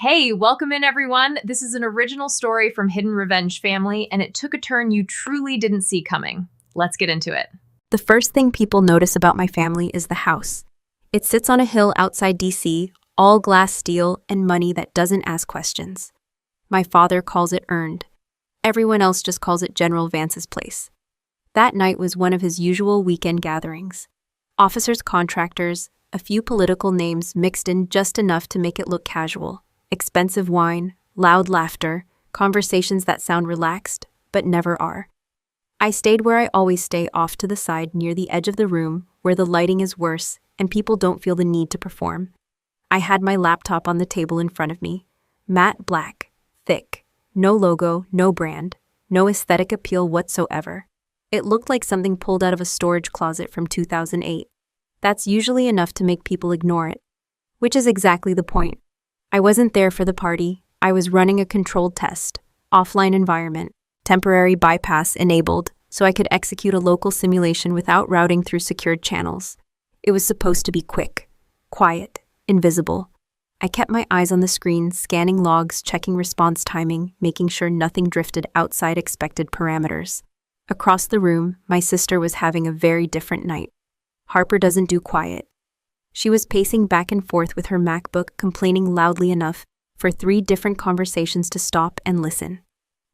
Hey, welcome in everyone. This is an original story from Hidden Revenge Family, and it took a turn you truly didn't see coming. Let's get into it. The first thing people notice about my family is the house. It sits on a hill outside DC, all glass steel and money that doesn't ask questions. My father calls it earned. Everyone else just calls it General Vance's place. That night was one of his usual weekend gatherings. Officers, contractors, a few political names mixed in just enough to make it look casual. Expensive wine, loud laughter, conversations that sound relaxed, but never are. I stayed where I always stay, off to the side near the edge of the room where the lighting is worse and people don't feel the need to perform. I had my laptop on the table in front of me. Matte black, thick, no logo, no brand, no aesthetic appeal whatsoever. It looked like something pulled out of a storage closet from 2008. That's usually enough to make people ignore it. Which is exactly the point. I wasn't there for the party. I was running a controlled test, offline environment, temporary bypass enabled, so I could execute a local simulation without routing through secured channels. It was supposed to be quick, quiet, invisible. I kept my eyes on the screen, scanning logs, checking response timing, making sure nothing drifted outside expected parameters. Across the room, my sister was having a very different night. Harper doesn't do quiet. She was pacing back and forth with her MacBook, complaining loudly enough for 3 different conversations to stop and listen.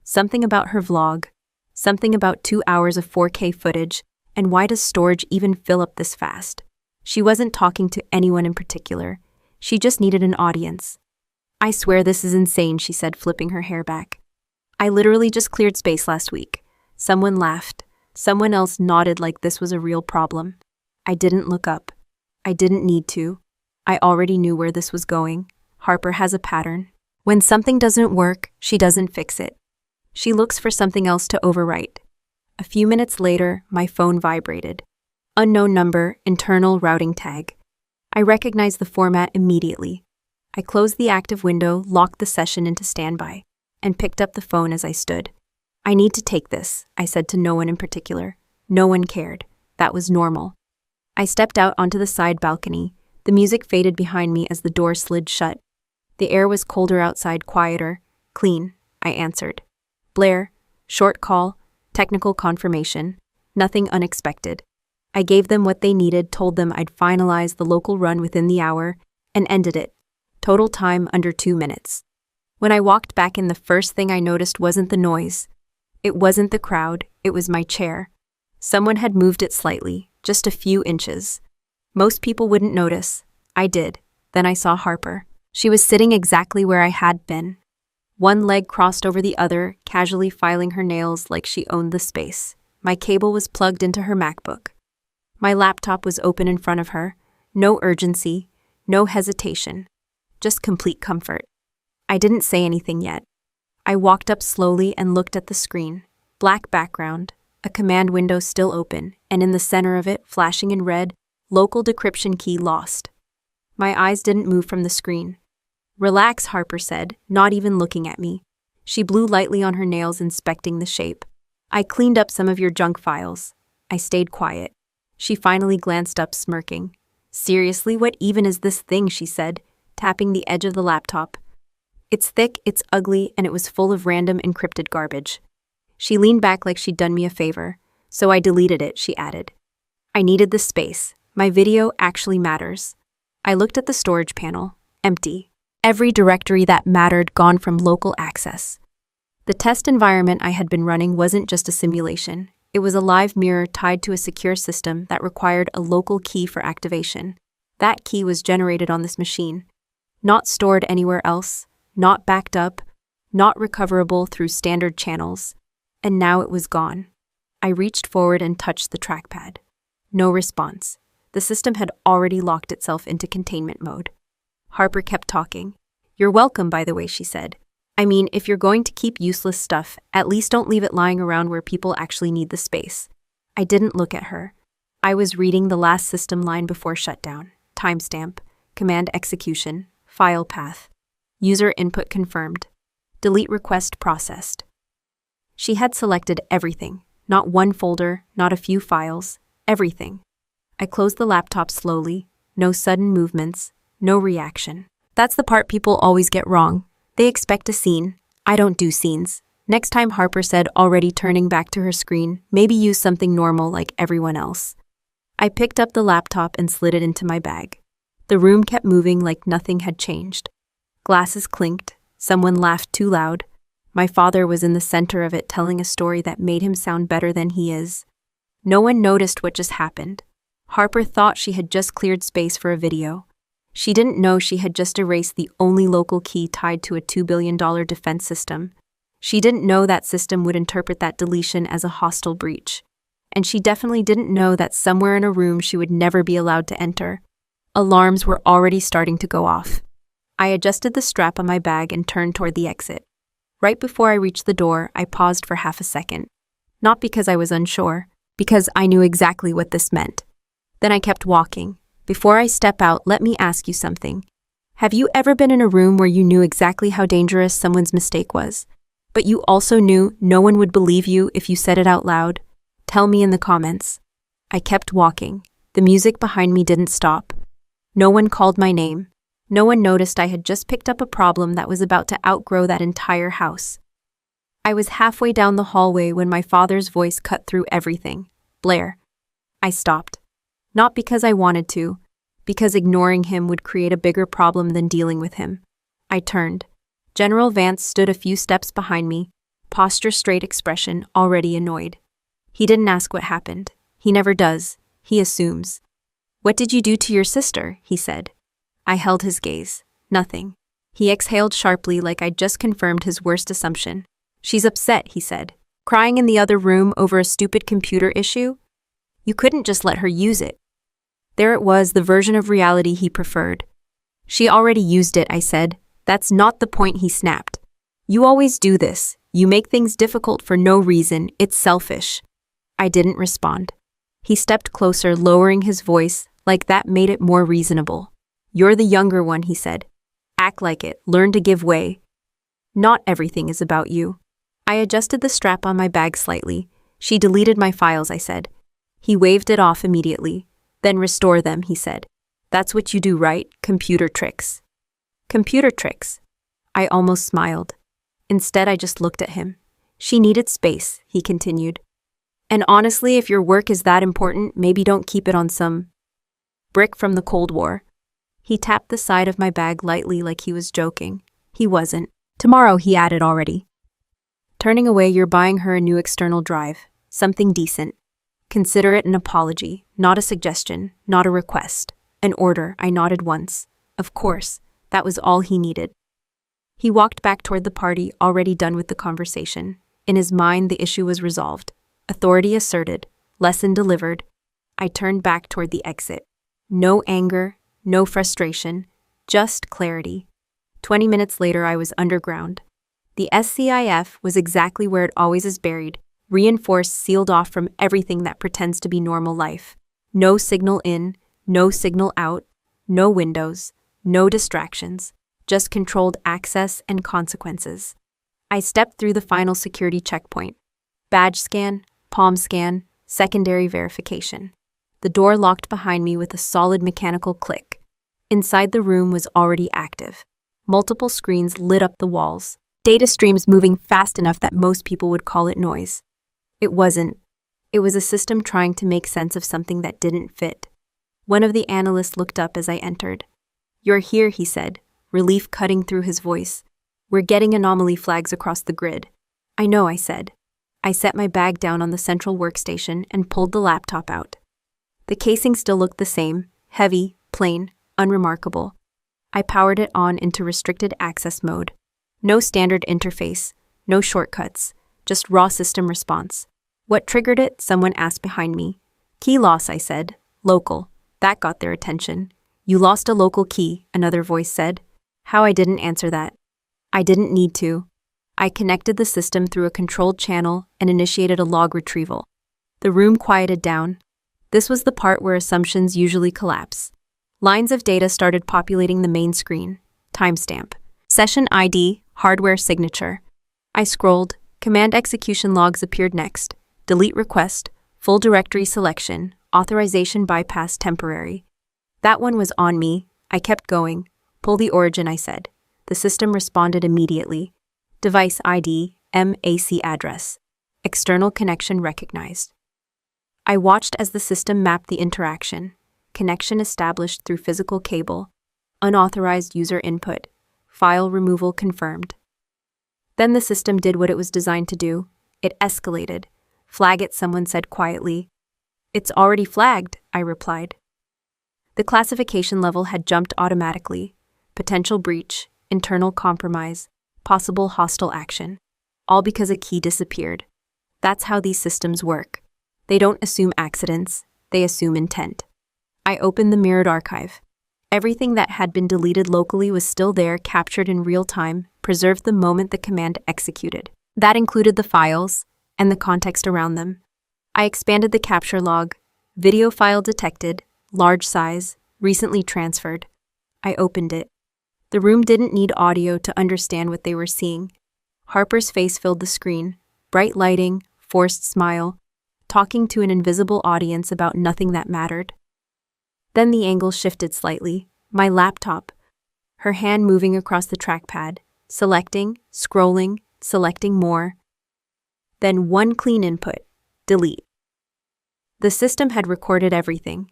Something about her vlog, something about 2 hours of 4K footage, and why does storage even fill up this fast? She wasn't talking to anyone in particular. She just needed an audience. I swear this is insane, she said, flipping her hair back. I literally just cleared space last week. Someone laughed. Someone else nodded like this was a real problem. I didn't look up. I didn't need to. I already knew where this was going. Harper has a pattern. When something doesn't work, she doesn't fix it. She looks for something else to overwrite. A few minutes later, my phone vibrated. Unknown number, internal routing tag. I recognized the format immediately. I closed the active window, locked the session into standby, and picked up the phone as I stood. I need to take this, I said to no one in particular. No one cared. That was normal. I stepped out onto the side balcony. The music faded behind me as the door slid shut. The air was colder outside, quieter. Clean, I answered. Blair, short call, technical confirmation, nothing unexpected. I gave them what they needed, told them I'd finalize the local run within the hour, and ended it. Total time under 2 minutes. When I walked back in, the first thing I noticed wasn't the noise. It wasn't the crowd, it was my chair. Someone had moved it slightly, just a few inches. Most people wouldn't notice. I did. Then I saw Harper. She was sitting exactly where I had been. One leg crossed over the other, casually filing her nails like she owned the space. My cable was plugged into her MacBook. My laptop was open in front of her. No urgency, no hesitation, just complete comfort. I didn't say anything yet. I walked up slowly and looked at the screen. Black background, a command window still open, and in the center of it, flashing in red, local decryption key lost. My eyes didn't move from the screen. Relax, Harper said, not even looking at me. She blew lightly on her nails, inspecting the shape. I cleaned up some of your junk files. I stayed quiet. She finally glanced up, smirking. Seriously, what even is this thing, she said, tapping the edge of the laptop. It's thick, it's ugly, and it was full of random encrypted garbage. She leaned back like she'd done me a favor. So I deleted it, she added. I needed the space. My video actually matters. I looked at the storage panel. Empty. Every directory that mattered gone from local access. The test environment I had been running wasn't just a simulation. It was a live mirror tied to a secure system that required a local key for activation. That key was generated on this machine. Not stored anywhere else. Not backed up. Not recoverable through standard channels. And now it was gone. I reached forward and touched the trackpad. No response. The system had already locked itself into containment mode. Harper kept talking. You're welcome, by the way, she said. I mean, if you're going to keep useless stuff, at least don't leave it lying around where people actually need the space. I didn't look at her. I was reading the last system line before shutdown. Timestamp, command execution, file path. User input confirmed. Delete request processed. She had selected everything. Not one folder, not a few files. Everything. I closed the laptop slowly. No sudden movements. No reaction. That's the part people always get wrong. They expect a scene. I don't do scenes. Next time, Harper said, already turning back to her screen, maybe use something normal like everyone else. I picked up the laptop and slid it into my bag. The room kept moving like nothing had changed. Glasses clinked. Someone laughed too loud. My father was in the center of it, telling a story that made him sound better than he is. No one noticed what just happened. Harper thought she had just cleared space for a video. She didn't know she had just erased the only local key tied to a $2 billion defense system. She didn't know that system would interpret that deletion as a hostile breach. And she definitely didn't know that somewhere in a room she would never be allowed to enter. Alarms were already starting to go off. I adjusted the strap on my bag and turned toward the exit. Right before I reached the door, I paused for half a second. Not because I was unsure, because I knew exactly what this meant. Then I kept walking. Before I step out, let me ask you something. Have you ever been in a room where you knew exactly how dangerous someone's mistake was, but you also knew no one would believe you if you said it out loud? Tell me in the comments. I kept walking. The music behind me didn't stop. No one called my name. No one noticed I had just picked up a problem that was about to outgrow that entire house. I was halfway down the hallway when my father's voice cut through everything. Blair. I stopped. Not because I wanted to, because ignoring him would create a bigger problem than dealing with him. I turned. General Vance stood a few steps behind me, posture straight, expression already annoyed. He didn't ask what happened. He never does. He assumes. "What did you do to your sister?" he said. I held his gaze. Nothing. He exhaled sharply like I'd just confirmed his worst assumption. "She's upset," he said. "Crying in the other room over a stupid computer issue? You couldn't just let her use it." There it was, the version of reality he preferred. "She already used it," I said. "That's not the point," he snapped. "You always do this. You make things difficult for no reason. It's selfish." I didn't respond. He stepped closer, lowering his voice, like that made it more reasonable. "You're the younger one," he said. "Act like it. Learn to give way. Not everything is about you." I adjusted the strap on my bag slightly. "She deleted my files," I said. He waved it off immediately. "Then restore them," he said. "That's what you do, right? Computer tricks." Computer tricks. I almost smiled. Instead, I just looked at him. "She needed space," he continued. "And honestly, if your work is that important, maybe don't keep it on some brick from the Cold War." He tapped the side of my bag lightly like he was joking. He wasn't. "Tomorrow," he added already. Turning away, "You're buying her a new external drive. Something decent. Consider it an apology, not a suggestion, not a request. An order." I nodded once. Of course, that was all he needed. He walked back toward the party, already done with the conversation. In his mind, the issue was resolved. Authority asserted. Lesson delivered. I turned back toward the exit. No anger, no frustration, just clarity. 20 minutes later, I was underground. The SCIF was exactly where it always is buried, reinforced, sealed off from everything that pretends to be normal life. No signal in, no signal out, no windows, no distractions, just controlled access and consequences. I stepped through the final security checkpoint. Badge scan, palm scan, secondary verification. The door locked behind me with a solid mechanical click. Inside, the room was already active. Multiple screens lit up the walls. Data streams moving fast enough that most people would call it noise. It wasn't. It was a system trying to make sense of something that didn't fit. One of the analysts looked up as I entered. "You're here," he said, relief cutting through his voice. "We're getting anomaly flags across the grid." "I know," I said. I set my bag down on the central workstation and pulled the laptop out. The casing still looked the same, heavy, plain, unremarkable. I powered it on into restricted access mode. No standard interface, no shortcuts, just raw system response. "What triggered it?" someone asked behind me. "Key loss," I said. "Local." That got their attention. "You lost a local key," another voice said. How I didn't answer that. I didn't need to. I connected the system through a controlled channel and initiated a log retrieval. The room quieted down. This was the part where assumptions usually collapse. Lines of data started populating the main screen. Timestamp. Session ID, hardware signature. I scrolled. Command execution logs appeared next. Delete request, full directory selection, authorization bypass temporary. That one was on me. I kept going. Pull the origin, I said. The system responded immediately. Device ID, MAC address. External connection recognized. I watched as the system mapped the interaction. Connection established through physical cable. Unauthorized user input. File removal confirmed. Then the system did what it was designed to do. It escalated. Flag it, someone said quietly. It's already flagged, I replied. The classification level had jumped automatically. Potential breach, internal compromise, possible hostile action. All because a key disappeared. That's how these systems work. They don't assume accidents, they assume intent. I opened the mirrored archive. Everything that had been deleted locally was still there, captured in real time, preserved the moment the command executed. That included the files and the context around them. I expanded the capture log. Video file detected, large size, recently transferred. I opened it. The room didn't need audio to understand what they were seeing. Harper's face filled the screen, bright lighting, forced smile, talking to an invisible audience about nothing that mattered. Then the angle shifted slightly. My laptop, her hand moving across the trackpad, selecting, scrolling, selecting more. Then one clean input, delete. The system had recorded everything.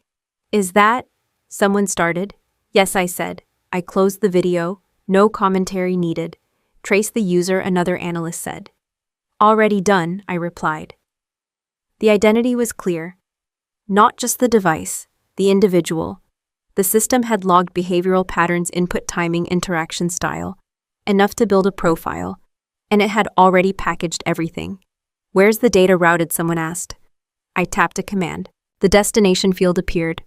Is that? Someone started. Yes, I said. I closed the video, no commentary needed. Trace the user, another analyst said. Already done, I replied. The identity was clear. Not just the device, the individual. The system had logged behavioral patterns, input timing, interaction style, enough to build a profile, and it had already packaged everything. Where's the data routed? Someone asked. I tapped a command. The destination field appeared.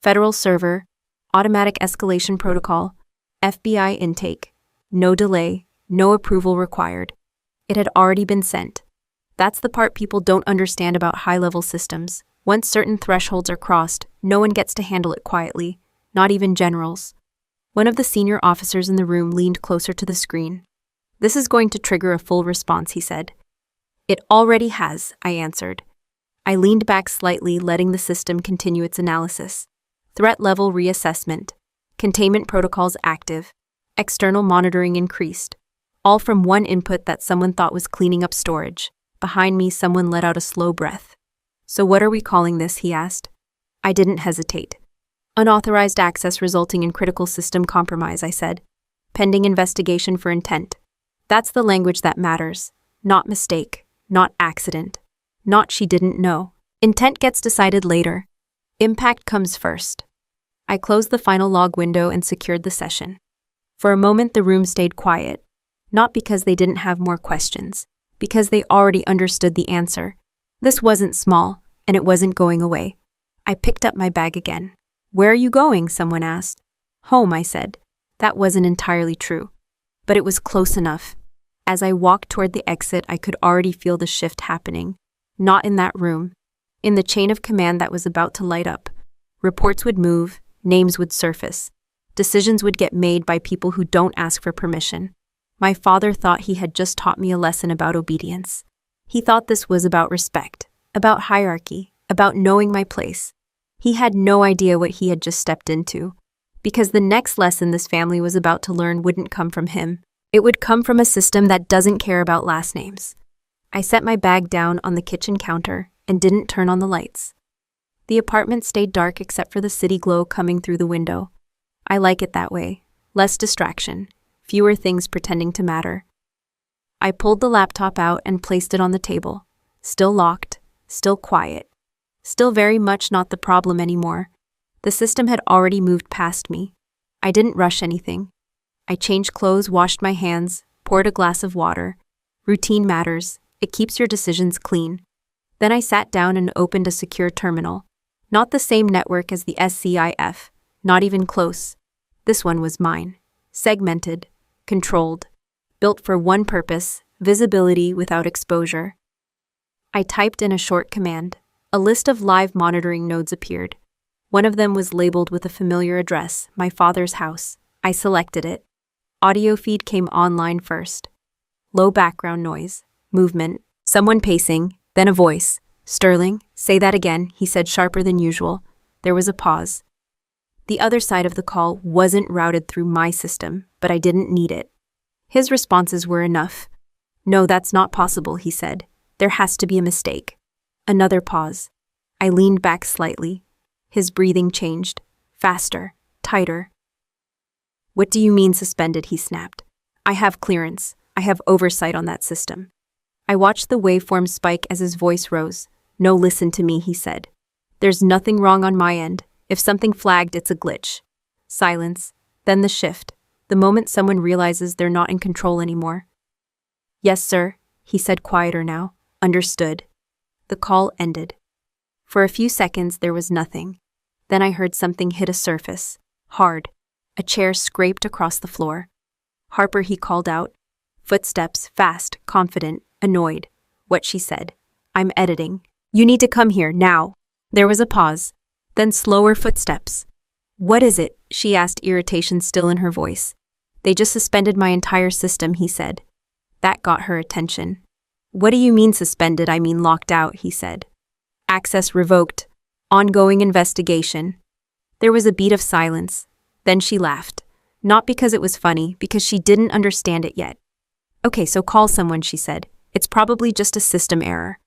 Federal server, automatic escalation protocol, FBI intake. No delay, no approval required. It had already been sent. That's the part people don't understand about high-level systems. Once certain thresholds are crossed, no one gets to handle it quietly, not even generals. One of the senior officers in the room leaned closer to the screen. This is going to trigger a full response, he said. It already has, I answered. I leaned back slightly, letting the system continue its analysis. Threat level reassessment. Containment protocols active. External monitoring increased. All from one input that someone thought was cleaning up storage. Behind me, someone let out a slow breath. So what are we calling this? He asked. I didn't hesitate. Unauthorized access resulting in critical system compromise, I said. Pending investigation for intent. That's the language that matters. Not mistake. Not accident. Not she didn't know. Intent gets decided later. Impact comes first. I closed the final log window and secured the session. For a moment, the room stayed quiet. Not because they didn't have more questions, because they already understood the answer. This wasn't small, and it wasn't going away. I picked up my bag again. Where are you going? Someone asked. Home, I said. That wasn't entirely true, but it was close enough. As I walked toward the exit, I could already feel the shift happening. Not in that room. In the chain of command that was about to light up. Reports would move, names would surface. Decisions would get made by people who don't ask for permission. My father thought he had just taught me a lesson about obedience. He thought this was about respect, about hierarchy, about knowing my place. He had no idea what he had just stepped into. Because the next lesson this family was about to learn wouldn't come from him. It would come from a system that doesn't care about last names. I set my bag down on the kitchen counter and didn't turn on the lights. The apartment stayed dark except for the city glow coming through the window. I like it that way. Less distraction, fewer things pretending to matter. I pulled the laptop out and placed it on the table. Still locked, still quiet. Still very much not the problem anymore. The system had already moved past me. I didn't rush anything. I changed clothes, washed my hands, poured a glass of water. Routine matters. It keeps your decisions clean. Then I sat down and opened a secure terminal. Not the same network as the SCIF, not even close. This one was mine. Segmented, controlled, built for one purpose, visibility without exposure. I typed in a short command. A list of live monitoring nodes appeared. One of them was labeled with a familiar address, my father's house. I selected it. Audio feed came online first. Low background noise, movement, someone pacing, then a voice. Sterling, say that again, he said sharper than usual. There was a pause. The other side of the call wasn't routed through my system, but I didn't need it. His responses were enough. "No, that's not possible," he said. "There has to be a mistake." Another pause. I leaned back slightly. His breathing changed. Faster. Tighter. "What do you mean suspended?" he snapped. "I have clearance. I have oversight on that system." I watched the waveform spike as his voice rose. "No, listen to me," he said. "There's nothing wrong on my end. If something flagged, it's a glitch." Silence. Then the shift. The moment someone realizes they're not in control anymore. "Yes, sir," he said, quieter now. "Understood." The call ended. For a few seconds, there was nothing. Then I heard something hit a surface. Hard. A chair scraped across the floor. "Harper," he called out. Footsteps, fast, confident, annoyed. What she said. "I'm editing. You need to come here, now." There was a pause. Then slower footsteps. "What is it?" she asked, irritation still in her voice. "They just suspended my entire system," he said. That got her attention. "What do you mean suspended?" "I mean locked out," he said. "Access revoked. Ongoing investigation." There was a beat of silence. Then she laughed. Not because it was funny, because she didn't understand it yet. "Okay, so call someone," she said. "It's probably just a system error."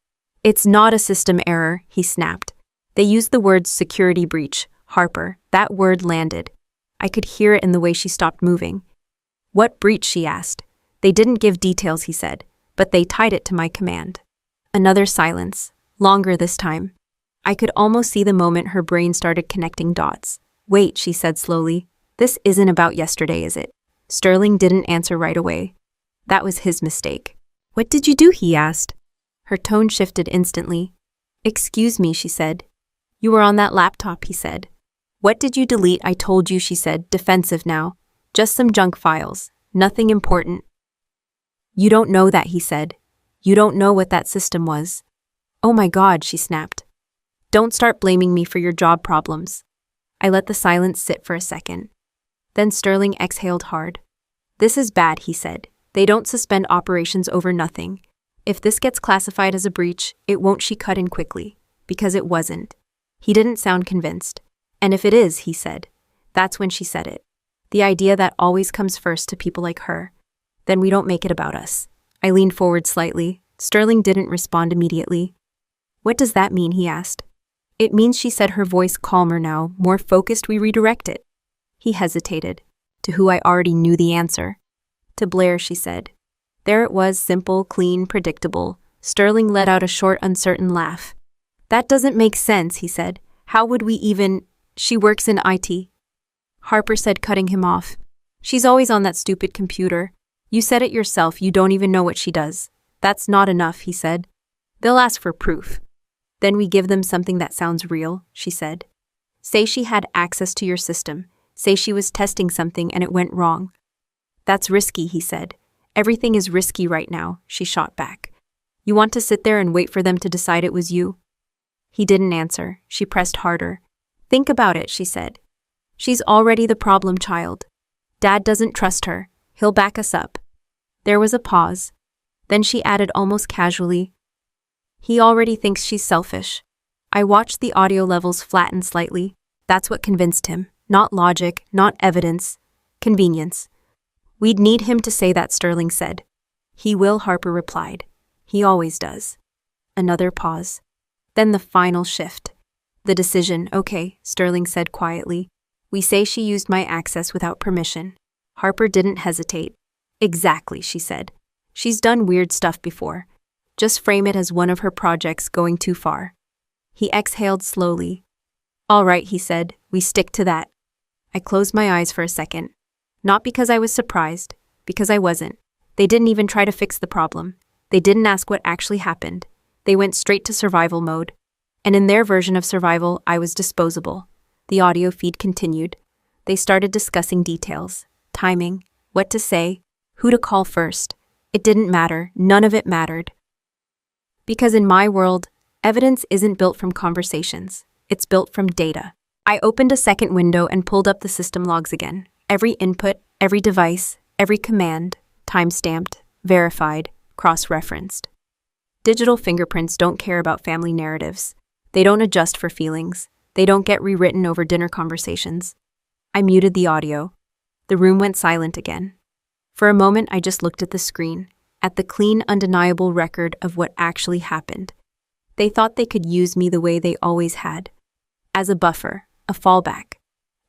"It's not a system error," he snapped. They used the words security breach. Harper, that word landed. I could hear it in the way she stopped moving. "What breach?" she asked. "They didn't give details," he said, "but they tied it to my command." Another silence. Longer this time. I could almost see the moment her brain started connecting dots. "Wait," she said slowly. "This isn't about yesterday, is it?" Sterling didn't answer right away. That was his mistake. "What did you do?" he asked. Her tone shifted instantly. "Excuse me," she said. "You were on that laptop," he said. "What did you delete?" "I told you," she said, defensive now. "Just some junk files. Nothing important." "You don't know that," he said. "You don't know what that system was." "Oh my God," she snapped. "Don't start blaming me for your job problems." I let the silence sit for a second. Then Sterling exhaled hard. "This is bad," he said. "They don't suspend operations over nothing. If this gets classified as a breach, it won't." She cut in quickly. "Because it wasn't." He didn't sound convinced. "And if it is," he said. That's when she said it. The idea that always comes first to people like her. "Then we don't make it about us." I leaned forward slightly. Sterling didn't respond immediately. "What does that mean?" he asked. "It means," she said, her voice calmer now, more focused, "we redirect it." He hesitated. To who I already knew the answer. "To Blair," she said. There it was, simple, clean, predictable. Sterling let out a short, uncertain laugh. "That doesn't make sense," he said. "How would we even—" "She works in IT." Harper said, cutting him off. "She's always on that stupid computer. You said it yourself, you don't even know what she does." "That's not enough," he said. "They'll ask for proof." "Then we give them something that sounds real," she said. "Say she had access to your system. Say she was testing something and it went wrong." "That's risky," he said. "Everything is risky right now," she shot back. "You want to sit there and wait for them to decide it was you?" He didn't answer. She pressed harder. "Think about it," she said. "She's already the problem child. Dad doesn't trust her. He'll back us up." There was a pause. Then she added almost casually, "He already thinks she's selfish." I watched the audio levels flatten slightly. That's what convinced him. Not logic, not evidence. Convenience. "We'd need him to say that," Sterling said. "He will," Harper replied. "He always does." Another pause. Then the final shift. The decision. "Okay," Sterling said quietly. "We say she used my access without permission." Harper didn't hesitate. "Exactly," she said. "She's done weird stuff before. Just frame it as one of her projects going too far." He exhaled slowly. "All right," he said. "We stick to that." I closed my eyes for a second. Not because I was surprised, because I wasn't. They didn't even try to fix the problem. They didn't ask what actually happened. They went straight to survival mode. And in their version of survival, I was disposable. The audio feed continued. They started discussing details, timing, what to say, who to call first. It didn't matter. None of it mattered. Because in my world, evidence isn't built from conversations. It's built from data. I opened a second window and pulled up the system logs again. Every input, every device, every command, time-stamped, verified, cross-referenced. Digital fingerprints don't care about family narratives. They don't adjust for feelings. They don't get rewritten over dinner conversations. I muted the audio. The room went silent again. For a moment, I just looked at the screen, at the clean, undeniable record of what actually happened. They thought they could use me the way they always had. As a buffer, a fallback.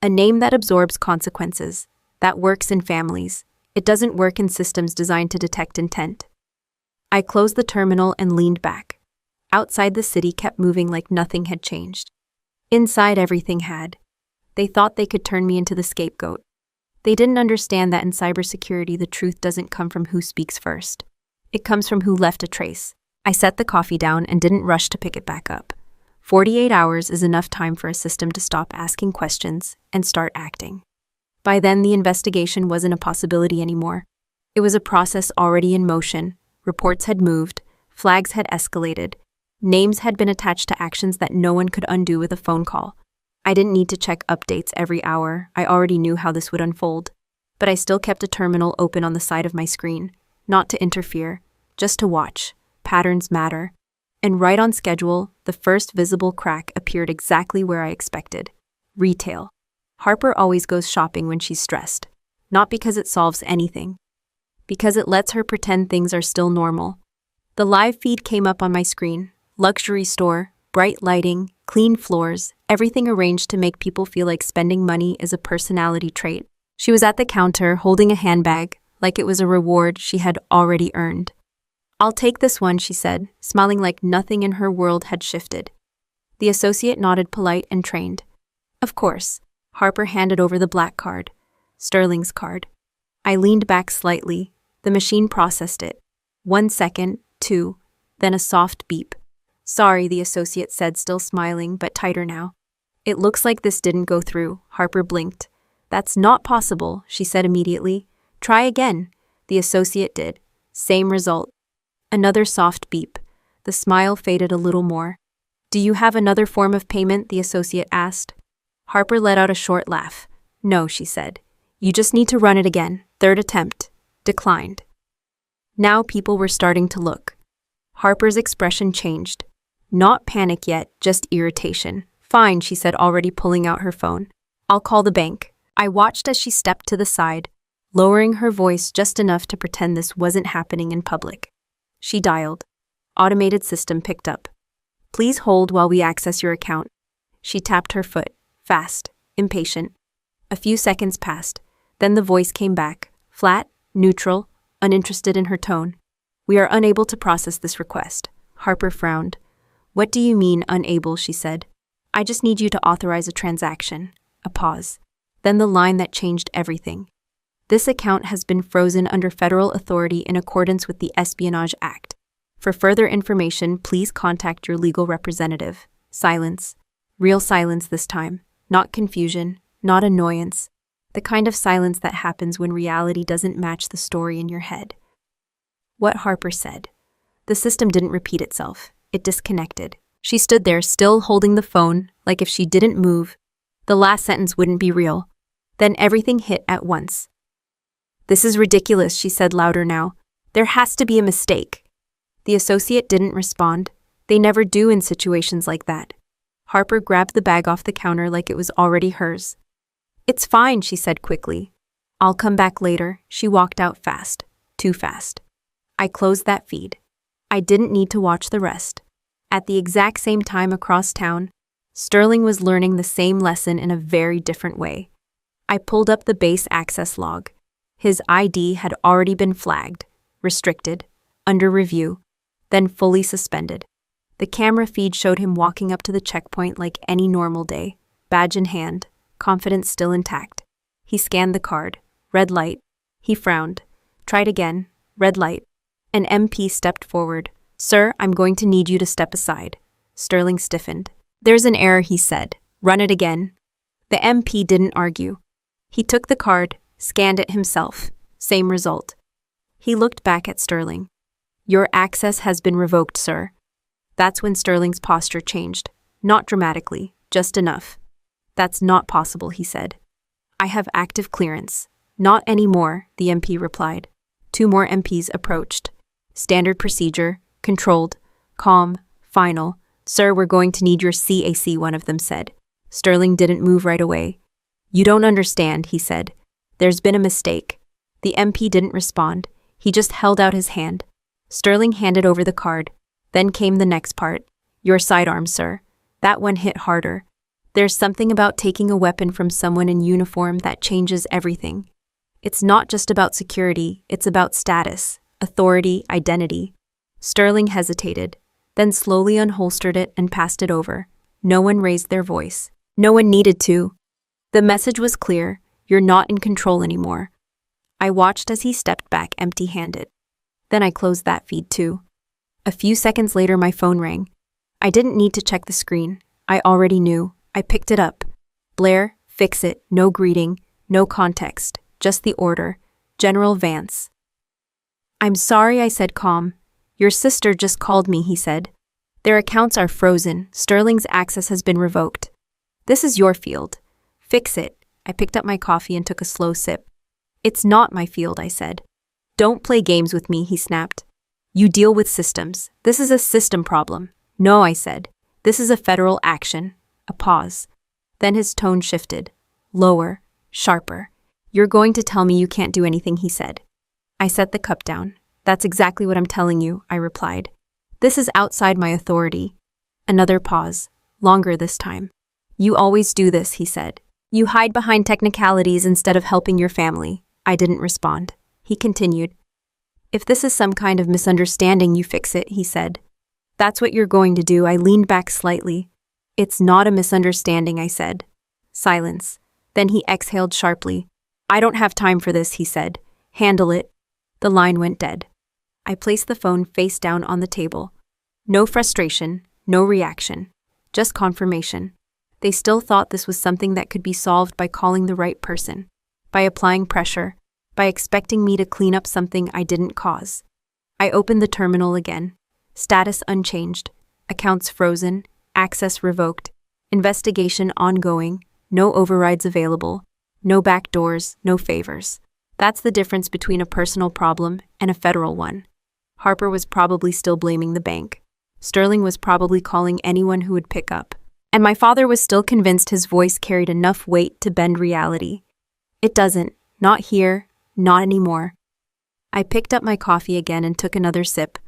A name that absorbs consequences, that works in families. It doesn't work in systems designed to detect intent. I closed the terminal and leaned back. Outside, the city kept moving like nothing had changed. Inside, everything had. They thought they could turn me into the scapegoat. They didn't understand that in cybersecurity, the truth doesn't come from who speaks first. It comes from who left a trace. I set the coffee down and didn't rush to pick it back up. 48 hours is enough time for a system to stop asking questions and start acting. By then, the investigation wasn't a possibility anymore. It was a process already in motion. Reports had moved, flags had escalated, names had been attached to actions that no one could undo with a phone call. I didn't need to check updates every hour. I already knew how this would unfold. But I still kept a terminal open on the side of my screen, not to interfere, just to watch. Patterns matter. And right on schedule, the first visible crack appeared exactly where I expected. Retail. Harper always goes shopping when she's stressed. Not because it solves anything. Because it lets her pretend things are still normal. The live feed came up on my screen. Luxury store, bright lighting, clean floors, everything arranged to make people feel like spending money is a personality trait. She was at the counter, holding a handbag, like it was a reward she had already earned. "I'll take this one," she said, smiling like nothing in her world had shifted. The associate nodded, polite and trained. "Of course." Harper handed over the black card. Sterling's card. I leaned back slightly. The machine processed it. 1 second, 2, then a soft beep. "Sorry," the associate said, still smiling, but tighter now. "It looks like this didn't go through." Harper blinked. "That's not possible," she said immediately. "Try again." The associate did. Same result. Another soft beep. The smile faded a little more. "Do you have another form of payment?" the associate asked. Harper let out a short laugh. "No," she said. "You just need to run it again. Third attempt. Declined." Now people were starting to look. Harper's expression changed. Not panic yet, just irritation. "Fine," she said, already pulling out her phone. "I'll call the bank." I watched as she stepped to the side, lowering her voice just enough to pretend this wasn't happening in public. She dialed. Automated system picked up. "Please hold while we access your account." She tapped her foot, fast, impatient. A few seconds passed. Then the voice came back, flat, neutral, uninterested in her tone. "We are unable to process this request." Harper frowned. "What do you mean, unable?" she said. "I just need you to authorize a transaction." A pause. Then the line that changed everything. "This account has been frozen under federal authority in accordance with the Espionage Act. For further information, please contact your legal representative." Silence. Real silence this time. Not confusion, not annoyance. The kind of silence that happens when reality doesn't match the story in your head. What Harper said. The system didn't repeat itself. It disconnected. She stood there, still holding the phone, like if she didn't move, the last sentence wouldn't be real. Then everything hit at once. "This is ridiculous," she said louder now. "There has to be a mistake." The associate didn't respond. They never do in situations like that. Harper grabbed the bag off the counter like it was already hers. "It's fine," she said quickly. "I'll come back later." She walked out fast. Too fast. I closed that feed. I didn't need to watch the rest. At the exact same time across town, Sterling was learning the same lesson in a very different way. I pulled up the base access log. His ID had already been flagged, restricted, under review, then fully suspended. The camera feed showed him walking up to the checkpoint like any normal day, badge in hand, confidence still intact. He scanned the card. Red light. He frowned. Tried again. Red light. An MP stepped forward. "Sir, I'm going to need you to step aside." Sterling stiffened. "There's an error," he said. "Run it again." The MP didn't argue. He took the card, scanned it himself. Same result. He looked back at Sterling. "Your access has been revoked, sir." That's when Sterling's posture changed. Not dramatically, just enough. "That's not possible," he said. "I have active clearance." "Not anymore," the MP replied. 2 more MPs approached. "Standard procedure, controlled, calm, final. Sir, we're going to need your CAC," one of them said. Sterling didn't move right away. You don't understand, he said. There's been a mistake. The MP didn't respond. He just held out his hand. Sterling handed over the card. Then came the next part. Your sidearm, sir. That one hit harder. There's something about taking a weapon from someone in uniform that changes everything. It's not just about security, it's about status, authority, identity. Sterling hesitated, then slowly unholstered it and passed it over. No one raised their voice. No one needed to. The message was clear. You're not in control anymore. I watched as he stepped back empty-handed. Then I closed that feed too. A few seconds later, my phone rang. I didn't need to check the screen. I already knew. I picked it up. Blair, fix it. No greeting, no context, just the order. General Vance. I'm sorry, I said calm. Your sister just called me, he said. Their accounts are frozen. Sterling's access has been revoked. This is your field. Fix it. I picked up my coffee and took a slow sip. It's not my field, I said. Don't play games with me, he snapped. You deal with systems. This is a system problem. No, I said. This is a federal action. A pause. Then his tone shifted. Lower, sharper. You're going to tell me you can't do anything, he said. I set the cup down. That's exactly what I'm telling you, I replied. This is outside my authority. Another pause. Longer this time. You always do this, he said. You hide behind technicalities instead of helping your family. I didn't respond. He continued. If this is some kind of misunderstanding, you fix it, he said. That's what you're going to do. I leaned back slightly. It's not a misunderstanding, I said. Silence. Then he exhaled sharply. I don't have time for this, he said. Handle it. The line went dead. I placed the phone face down on the table. No frustration, no reaction. Just confirmation. They still thought this was something that could be solved by calling the right person, by applying pressure, by expecting me to clean up something I didn't cause. I opened the terminal again. Status unchanged. Accounts frozen. Access revoked. Investigation ongoing. No overrides available. No backdoors, no favors. That's the difference between a personal problem and a federal one. Harper was probably still blaming the bank. Sterling was probably calling anyone who would pick up. And my father was still convinced his voice carried enough weight to bend reality. It doesn't. Not here. Not anymore. I picked up my coffee again and took another sip.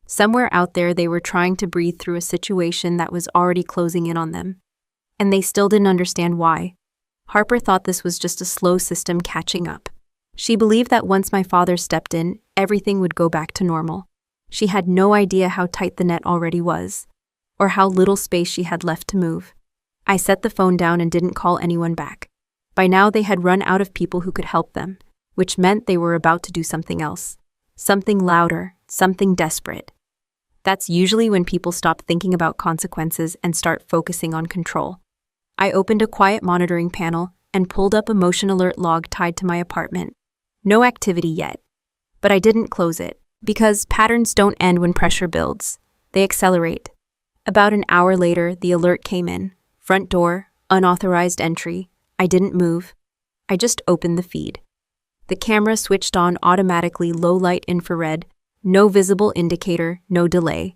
Somewhere out there they were trying to breathe through a situation that was already closing in on them. And they still didn't understand why. Harper thought this was just a slow system catching up. She believed that once my father stepped in, everything would go back to normal. She had no idea how tight the net already was, or how little space she had left to move. I set the phone down and didn't call anyone back. By now they had run out of people who could help them, which meant they were about to do something else. Something louder, something desperate. That's usually when people stop thinking about consequences and start focusing on control. I opened a quiet monitoring panel and pulled up a motion alert log tied to my apartment. No activity yet. But I didn't close it, because patterns don't end when pressure builds. They accelerate. About an hour later, the alert came in. Front door, unauthorized entry. I didn't move. I just opened the feed. The camera switched on automatically, low-light infrared. No visible indicator, no delay.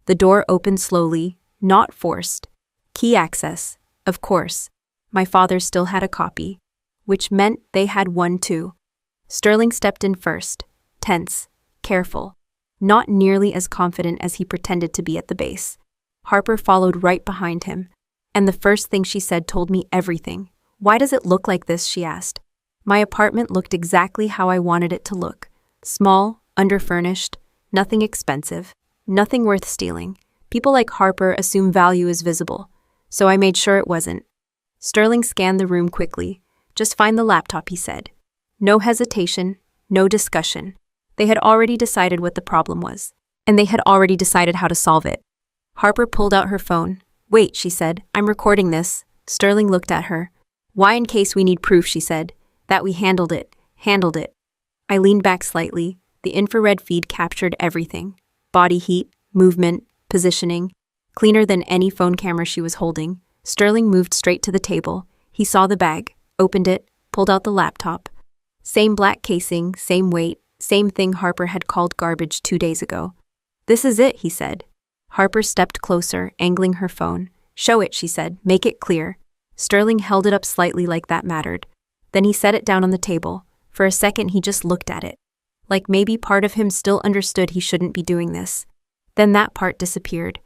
The door opened slowly, not forced. Key access, of course. My father still had a copy, which meant they had one too. Sterling stepped in first, tense, careful, not nearly as confident as he pretended to be at the base. Harper followed right behind him, and the first thing she said told me everything. Why does it look like this, she asked. My apartment looked exactly how I wanted it to look. Small, underfurnished, nothing expensive, nothing worth stealing. People like Harper assume value is visible, so I made sure it wasn't. Sterling scanned the room quickly. Just find the laptop, he said. No hesitation, no discussion. They had already decided what the problem was, and they had already decided how to solve it. Harper pulled out her phone. Wait, she said, I'm recording this. Sterling looked at her. Why, in case we need proof, she said. That we handled it. I leaned back slightly. The infrared feed captured everything. Body heat, movement, positioning. Cleaner than any phone camera she was holding. Sterling moved straight to the table. He saw the bag, opened it, pulled out the laptop. Same black casing, same weight, same thing Harper had called garbage 2 days ago. This is it, he said. Harper stepped closer, angling her phone. Show it, she said. Make it clear. Sterling held it up slightly like that mattered. Then he set it down on the table. For a second he just looked at it. Like maybe part of him still understood he shouldn't be doing this. Then that part disappeared.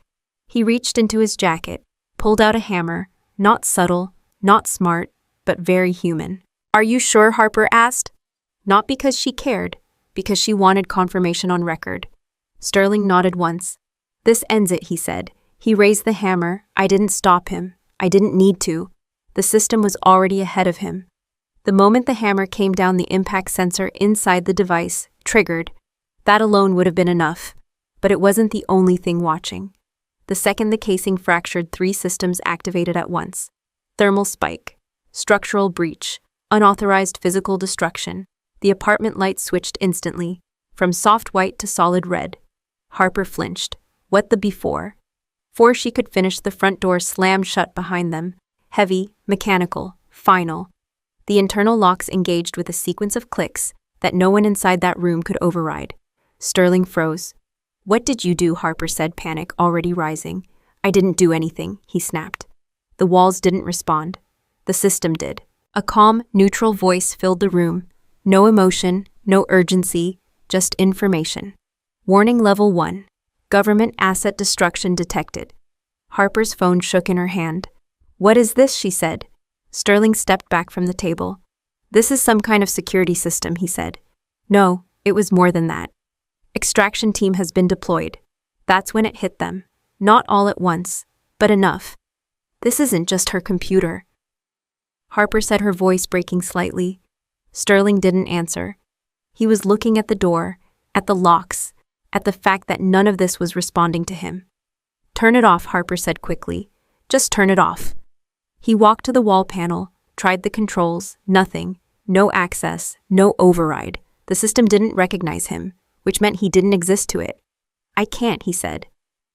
He reached into his jacket, pulled out a hammer, not subtle, not smart, but very human. "Are you sure?" Harper asked. Not because she cared, because she wanted confirmation on record. Sterling nodded once. "This ends it," he said. He raised the hammer. "I didn't stop him. I didn't need to. The system was already ahead of him." The moment the hammer came down, the impact sensor inside the device triggered. That alone would have been enough. But it wasn't the only thing watching. The second the casing fractured, 3 systems activated at once. Thermal spike, structural breach, unauthorized physical destruction. The apartment lights switched instantly, from soft white to solid red. Harper flinched. What the before? Before she could finish, the front door slammed shut behind them. Heavy, mechanical, final. The internal locks engaged with a sequence of clicks that no one inside that room could override. Sterling froze. "What did you do?" Harper said, panic already rising. "I didn't do anything," he snapped. The walls didn't respond. The system did. A calm, neutral voice filled the room. No emotion, no urgency, just information. "Warning level 1. Government asset destruction detected." Harper's phone shook in her hand. "What is this?" she said. Sterling stepped back from the table. "This is some kind of security system," he said. No, it was more than that. Extraction team has been deployed. That's when it hit them. Not all at once, but enough. "This isn't just her computer." Harper said, her voice breaking slightly. Sterling didn't answer. He was looking at the door, at the locks, at the fact that none of this was responding to him. "Turn it off," Harper said quickly. "Just turn it off." He walked to the wall panel, tried the controls, nothing. No access, no override. The system didn't recognize him, which meant he didn't exist to it. "I can't," he said.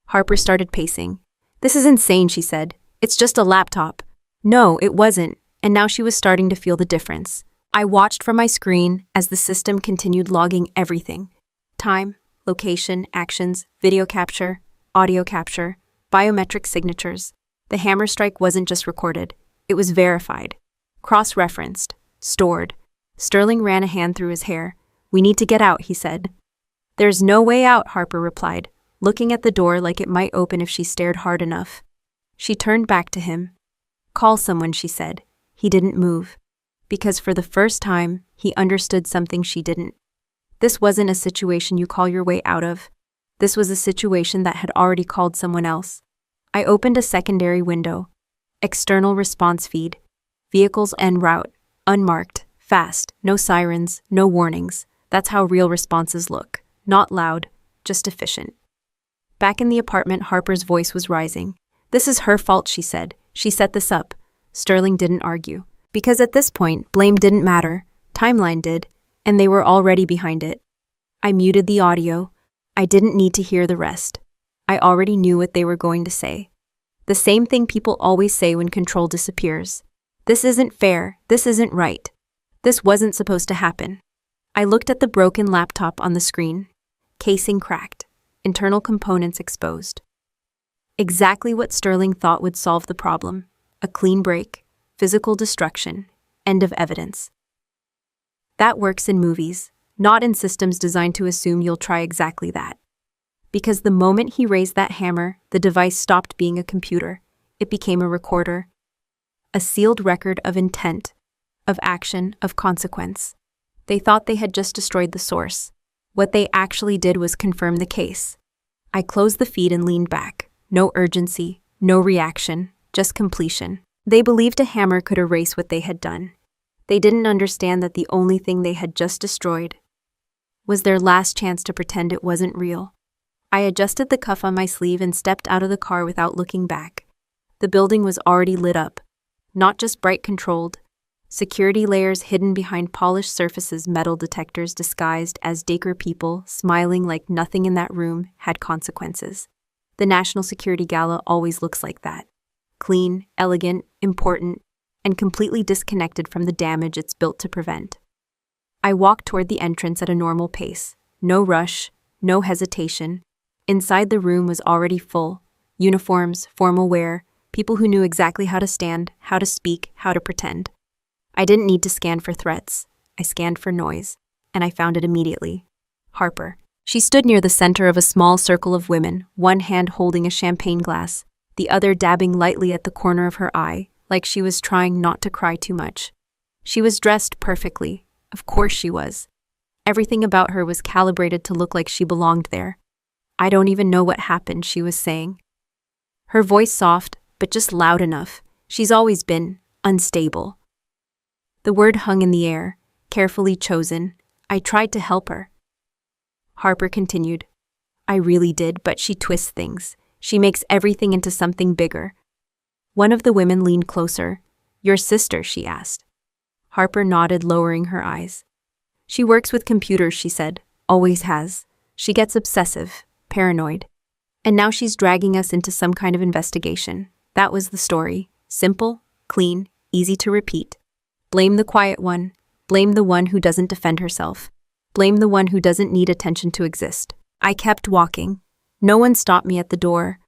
Harper started pacing. "This is insane," she said. "It's just a laptop." No, it wasn't, and now she was starting to feel the difference. I watched from my screen as the system continued logging everything. Time, location, actions, video capture, audio capture, biometric signatures. The hammer strike wasn't just recorded, it was verified, cross-referenced, stored. Sterling ran a hand through his hair. "We need to get out," he said. "There's no way out," Harper replied, looking at the door like it might open if she stared hard enough. She turned back to him. "Call someone," she said. He didn't move. Because for the first time, he understood something she didn't. This wasn't a situation you call your way out of. This was a situation that had already called someone else. I opened a secondary window. External response feed. Vehicles en route. Unmarked. Fast. No sirens. No warnings. That's how real responses look. Not loud. Just efficient. Back in the apartment, Harper's voice was rising. "This is her fault," she said. "She set this up." Sterling didn't argue. Because at this point, blame didn't matter. Timeline did. And they were already behind it. I muted the audio. I didn't need to hear the rest. I already knew what they were going to say. The same thing people always say when control disappears. "This isn't fair. This isn't right. This wasn't supposed to happen." I looked at the broken laptop on the screen. Casing cracked. Internal components exposed. Exactly what Sterling thought would solve the problem. A clean break. Physical destruction. End of evidence. That works in movies, not in systems designed to assume you'll try exactly that. Because the moment he raised that hammer, the device stopped being a computer. It became a recorder. A sealed record of intent, of action, of consequence. They thought they had just destroyed the source. What they actually did was confirm the case. I closed the feed and leaned back. No urgency, no reaction, just completion. They believed a hammer could erase what they had done. They didn't understand that the only thing they had just destroyed was their last chance to pretend it wasn't real. I adjusted the cuff on my sleeve and stepped out of the car without looking back. The building was already lit up. Not just bright controlled. Security layers hidden behind polished surfaces, metal detectors disguised as Daker people, smiling like nothing in that room had consequences. The National Security Gala always looks like that. Clean, elegant, important, and completely disconnected from the damage it's built to prevent. I walked toward the entrance at a normal pace. No rush, no hesitation. Inside the room was already full. Uniforms, formal wear, People who knew exactly how to stand, how to speak, how to pretend. I didn't need to scan for threats. I scanned for noise, and I found it immediately. Harper. She stood near the center of a small circle of women, one hand holding a champagne glass, the other dabbing lightly at the corner of her eye, like she was trying not to cry too much. She was dressed perfectly. Of course she was. Everything about her was calibrated to look like she belonged there. I don't even know what happened, she was saying. Her voice soft, but just loud enough. She's always been unstable. The word hung in the air, carefully chosen. I tried to help her. Harper continued. I really did, but she twists things. She makes everything into something bigger. One of the women leaned closer. Your sister, she asked. Harper nodded, lowering her eyes. She works with computers, she said. Always has. She gets obsessive, paranoid. And now she's dragging us into some kind of investigation. That was the story. Simple, clean, easy to repeat. Blame the quiet one. Blame the one who doesn't defend herself. Blame the one who doesn't need attention to exist. I kept walking. No one stopped me at the door.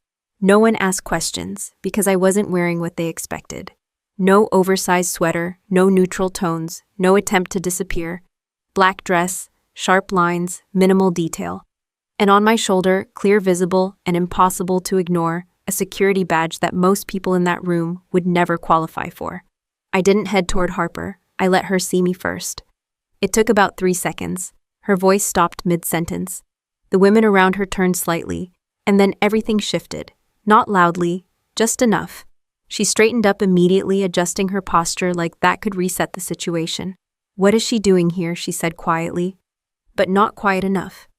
No one asked questions, because I wasn't wearing what they expected. No oversized sweater, no neutral tones, no attempt to disappear. Black dress, sharp lines, minimal detail. And on my shoulder, clear visible and impossible to ignore, a security badge that most people in that room would never qualify for. I didn't head toward Harper. I let her see me first. It took about 3 seconds. Her voice stopped mid-sentence. The women around her turned slightly, and then everything shifted. Not loudly, just enough. She straightened up immediately, adjusting her posture like that could reset the situation. What is she doing here? She said quietly. But not quiet enough.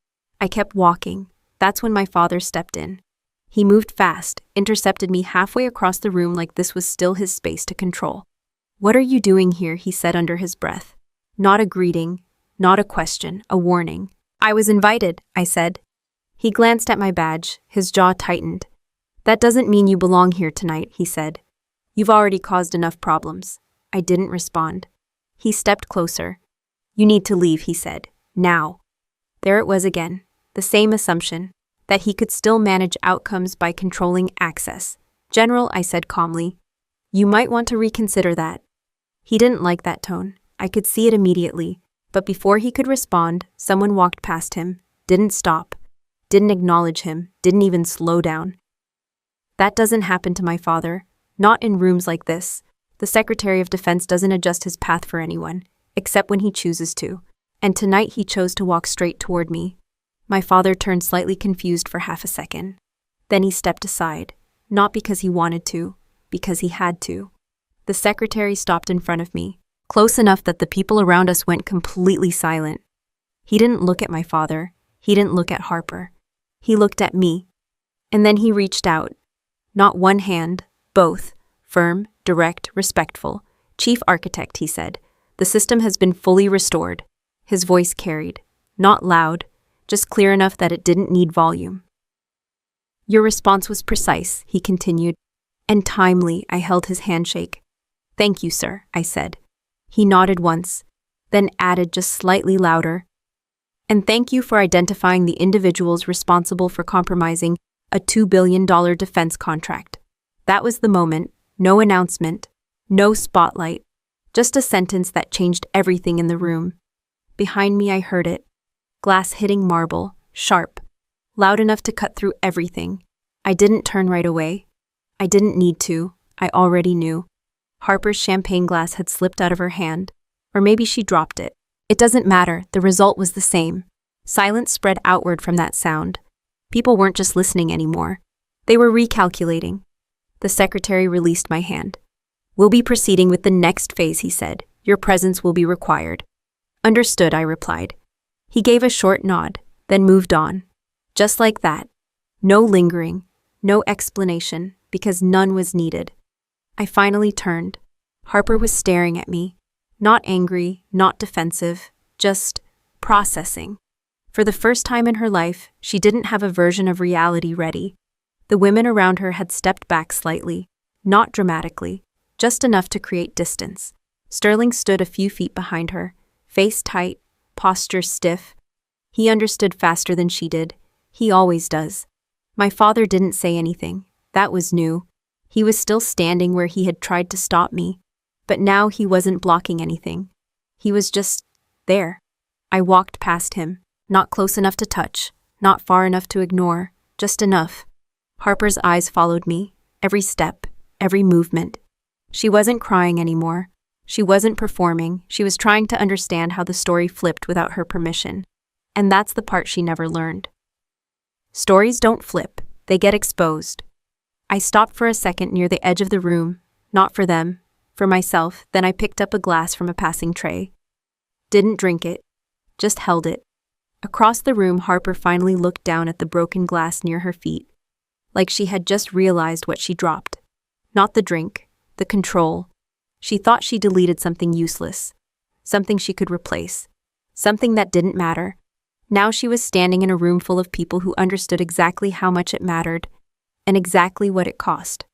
I kept walking. That's when my father stepped in. He moved fast, intercepted me halfway across the room like this was still his space to control. What are you doing here? He said under his breath. Not a greeting, not a question, a warning. I was invited, I said. He glanced at my badge, his jaw tightened. That doesn't mean you belong here tonight, he said. You've already caused enough problems. I didn't respond. He stepped closer. You need to leave, he said. Now. There it was again, the same assumption, that he could still manage outcomes by controlling access. General, I said calmly. You might want to reconsider that. He didn't like that tone. I could see it immediately. But before he could respond, someone walked past him, didn't stop, didn't acknowledge him, didn't even slow down. That doesn't happen to my father. Not in rooms like this. The Secretary of Defense doesn't adjust his path for anyone, except when he chooses to. And tonight he chose to walk straight toward me. My father turned slightly confused for half a second. Then he stepped aside, not because he wanted to, because he had to. The secretary stopped in front of me, close enough that the people around us went completely silent. He didn't look at my father. He didn't look at Harper. He looked at me. And then he reached out. Not one hand, both. Firm, direct, respectful. Chief Architect, he said. The system has been fully restored. His voice carried. Not loud, just clear enough that it didn't need volume. Your response was precise, he continued. And timely. I held his handshake. Thank you, sir, I said. He nodded once, then added just slightly louder. And thank you for identifying the individuals responsible for compromising a $2 billion defense contract. That was the moment. No announcement, no spotlight, just a sentence that changed everything in the room. Behind me I heard it. Glass hitting marble, sharp, loud enough to cut through everything. I didn't turn right away. I didn't need to. I already knew. Harper's champagne glass had slipped out of her hand, or maybe she dropped it. It doesn't matter, the result was the same. Silence spread outward from that sound. People weren't just listening anymore. They were recalculating. The secretary released my hand. We'll be proceeding with the next phase, he said. Your presence will be required. Understood, I replied. He gave a short nod, then moved on. Just like that. No lingering, no explanation, because none was needed. I finally turned. Harper was staring at me. Not angry, not defensive, just processing. For the first time in her life, she didn't have a version of reality ready. The women around her had stepped back slightly, not dramatically, just enough to create distance. Sterling stood a few feet behind her, face tight, posture stiff. He understood faster than she did. He always does. My father didn't say anything. That was new. He was still standing where he had tried to stop me, but now he wasn't blocking anything. He was just there. I walked past him, not close enough to touch, not far enough to ignore, just enough. Harper's eyes followed me, every step, every movement. She wasn't crying anymore. She wasn't performing. She was trying to understand how the story flipped without her permission. And that's the part she never learned. Stories don't flip, they get exposed. I stopped for a second near the edge of the room, not for them, for myself, then I picked up a glass from a passing tray. Didn't drink it, just held it. Across the room, Harper finally looked down at the broken glass near her feet, like she had just realized what she dropped. Not the drink, the control. She thought she deleted something useless, something she could replace, something that didn't matter. Now she was standing in a room full of people who understood exactly how much it mattered, and exactly what it cost.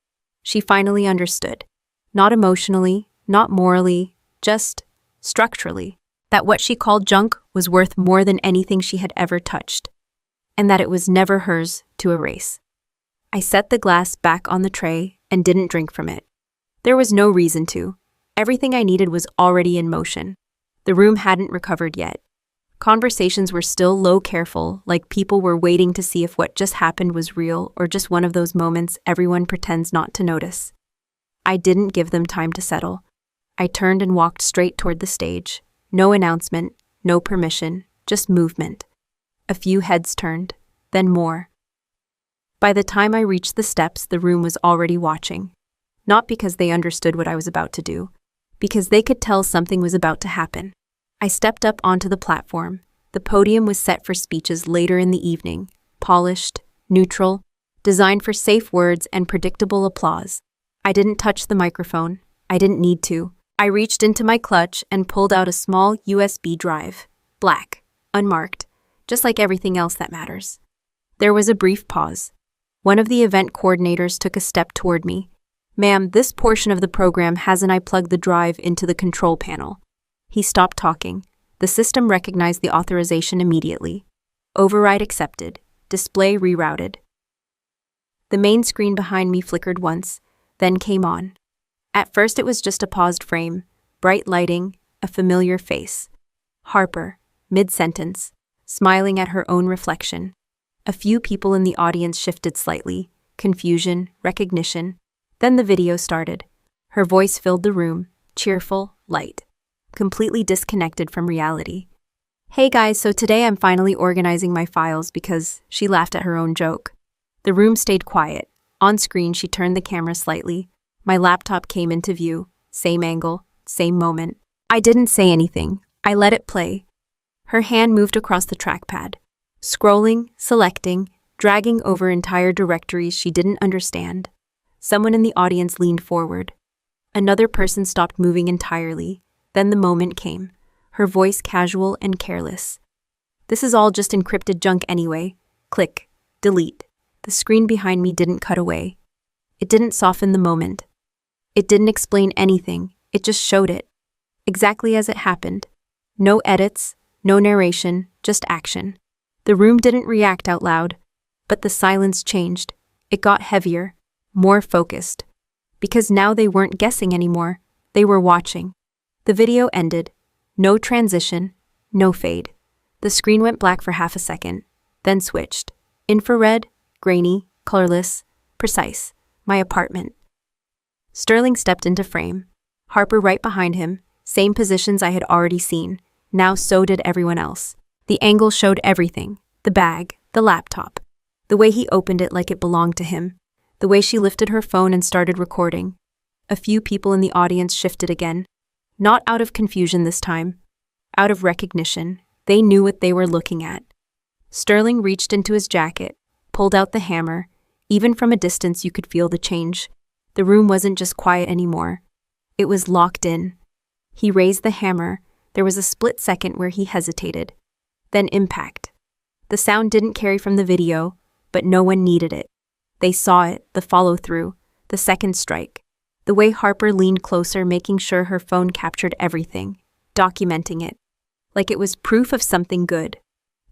She finally understood. Not emotionally, not morally, just structurally. That what she called junk was worth more than anything she had ever touched, and that it was never hers to erase. I set the glass back on the tray and didn't drink from it. There was no reason to. Everything I needed was already in motion. The room hadn't recovered yet. Conversations were still low, careful, like people were waiting to see if what just happened was real or just one of those moments everyone pretends not to notice. I didn't give them time to settle. I turned and walked straight toward the stage. No announcement, no permission, just movement. A few heads turned, then more. By the time I reached the steps, the room was already watching. Not because they understood what I was about to do, because they could tell something was about to happen. I stepped up onto the platform. The podium was set for speeches later in the evening, polished, neutral, designed for safe words and predictable applause. I didn't touch the microphone. I didn't need to. I reached into my clutch and pulled out a small USB drive, black, unmarked, just like everything else that matters. There was a brief pause. One of the event coordinators took a step toward me. "Ma'am, this portion of the program hasn't I plugged the drive into the control panel." He stopped talking. The system recognized the authorization immediately. Override accepted. Display rerouted. The main screen behind me flickered once, then came on. At first it was just a paused frame, bright lighting, a familiar face. Harper, mid-sentence, smiling at her own reflection. A few people in the audience shifted slightly, confusion, recognition. Then the video started. Her voice filled the room, cheerful, light, completely disconnected from reality. "Hey guys, so today I'm finally organizing my files because," she laughed at her own joke. The room stayed quiet. On screen, she turned the camera slightly. My laptop came into view, same angle, same moment. I didn't say anything. I let it play. Her hand moved across the trackpad, scrolling, selecting, dragging over entire directories she didn't understand. Someone in the audience leaned forward. Another person stopped moving entirely. Then the moment came, her voice casual and careless. "This is all just encrypted junk anyway. Click, delete." The screen behind me didn't cut away. It didn't soften the moment. It didn't explain anything. It just showed it. Exactly as it happened. No edits, no narration, just action. The room didn't react out loud, but the silence changed. It got heavier, more focused. Because now they weren't guessing anymore. They were watching. The video ended. No transition, no fade. The screen went black for half a second, then switched. Infrared, grainy, colorless, precise. My apartment. Sterling stepped into frame. Harper right behind him, same positions I had already seen. Now so did everyone else. The angle showed everything. The bag, the laptop. The way he opened it like it belonged to him. The way she lifted her phone and started recording. A few people in the audience shifted again. Not out of confusion this time. Out of recognition. They knew what they were looking at. Sterling reached into his jacket, pulled out the hammer. Even from a distance you could feel the change. The room wasn't just quiet anymore. It was locked in. He raised the hammer. There was a split second where he hesitated. Then impact. The sound didn't carry from the video, but no one needed it. They saw it, the follow-through, the second strike. The way Harper leaned closer, making sure her phone captured everything, documenting it. Like it was proof of something good.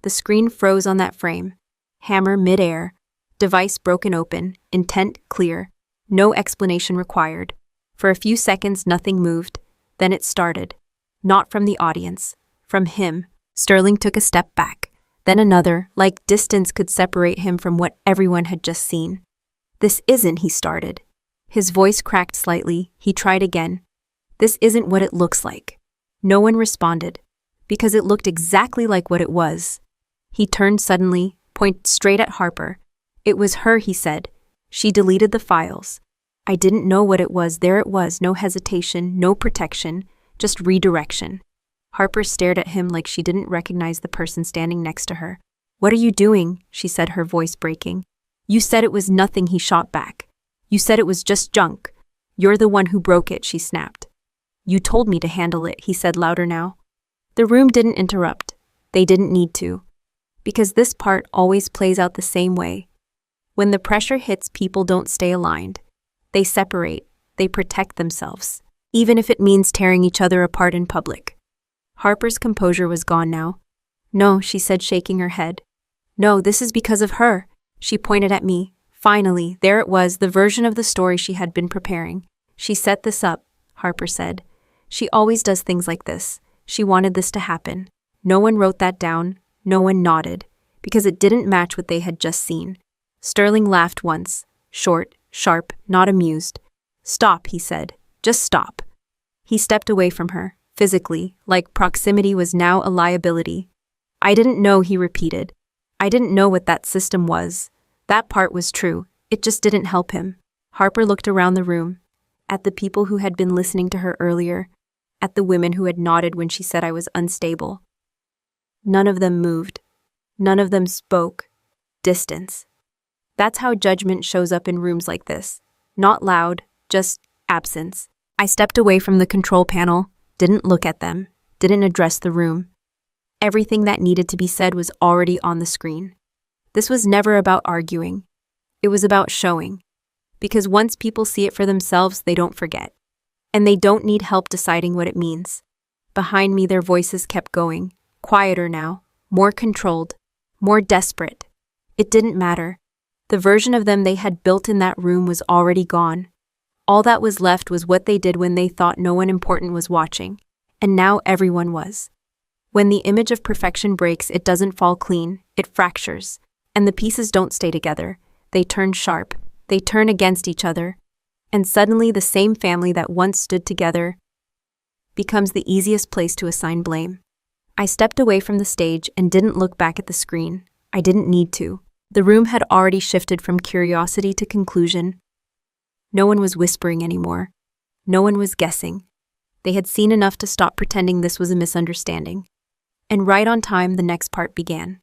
The screen froze on that frame. Hammer mid-air. Device broken open, intent clear. No explanation required. For a few seconds, nothing moved. Then it started. Not from the audience. From him. Sterling took a step back. Then another, like distance could separate him from what everyone had just seen. "This isn't," he started. His voice cracked slightly. He tried again. "This isn't what it looks like." No one responded, because it looked exactly like what it was. He turned suddenly, pointed straight at Harper. "It was her," he said. "She deleted the files. I didn't know what it was. There it was, no hesitation, no protection, just redirection." Harper stared at him like she didn't recognize the person standing next to her. "What are you doing?" she said, her voice breaking. "You said it was nothing," he shot back. "You said it was just junk. You're the one who broke it," she snapped. "You told me to handle it," he said louder now. The room didn't interrupt. They didn't need to. Because this part always plays out the same way. When the pressure hits, people don't stay aligned. They separate. They protect themselves, even if it means tearing each other apart in public. Harper's composure was gone now. "No," she said, shaking her head. "No, this is because of her." She pointed at me. Finally, there it was, the version of the story she had been preparing. "She set this up," Harper said. "She always does things like this. She wanted this to happen." No one wrote that down. No one nodded, because it didn't match what they had just seen. Sterling laughed once, short, sharp, not amused. "Stop," he said. "Just stop." He stepped away from her, physically, like proximity was now a liability. "I didn't know," he repeated. "I didn't know what that system was." That part was true. It just didn't help him. Harper looked around the room, at the people who had been listening to her earlier, at the women who had nodded when she said I was unstable. None of them moved. None of them spoke. Distance. That's how judgment shows up in rooms like this. Not loud, just absence. I stepped away from the control panel, didn't look at them, didn't address the room. Everything that needed to be said was already on the screen. This was never about arguing. It was about showing. Because once people see it for themselves, they don't forget. And they don't need help deciding what it means. Behind me, their voices kept going. Quieter now, more controlled, more desperate. It didn't matter. The version of them they had built in that room was already gone. All that was left was what they did when they thought no one important was watching. And now everyone was. When the image of perfection breaks, it doesn't fall clean, it fractures. And the pieces don't stay together. They turn sharp. They turn against each other. And suddenly the same family that once stood together becomes the easiest place to assign blame. I stepped away from the stage and didn't look back at the screen. I didn't need to. The room had already shifted from curiosity to conclusion. No one was whispering anymore. No one was guessing. They had seen enough to stop pretending this was a misunderstanding. And right on time, the next part began.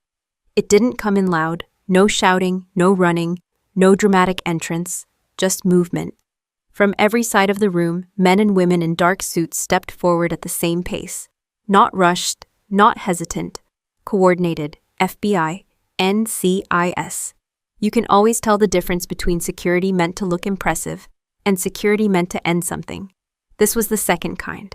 It didn't come in loud. No shouting, no running, no dramatic entrance, just movement. From every side of the room, men and women in dark suits stepped forward at the same pace. Not rushed, not hesitant. Coordinated. FBI. NCIS. You can always tell the difference between security meant to look impressive and security meant to end something. This was the second kind.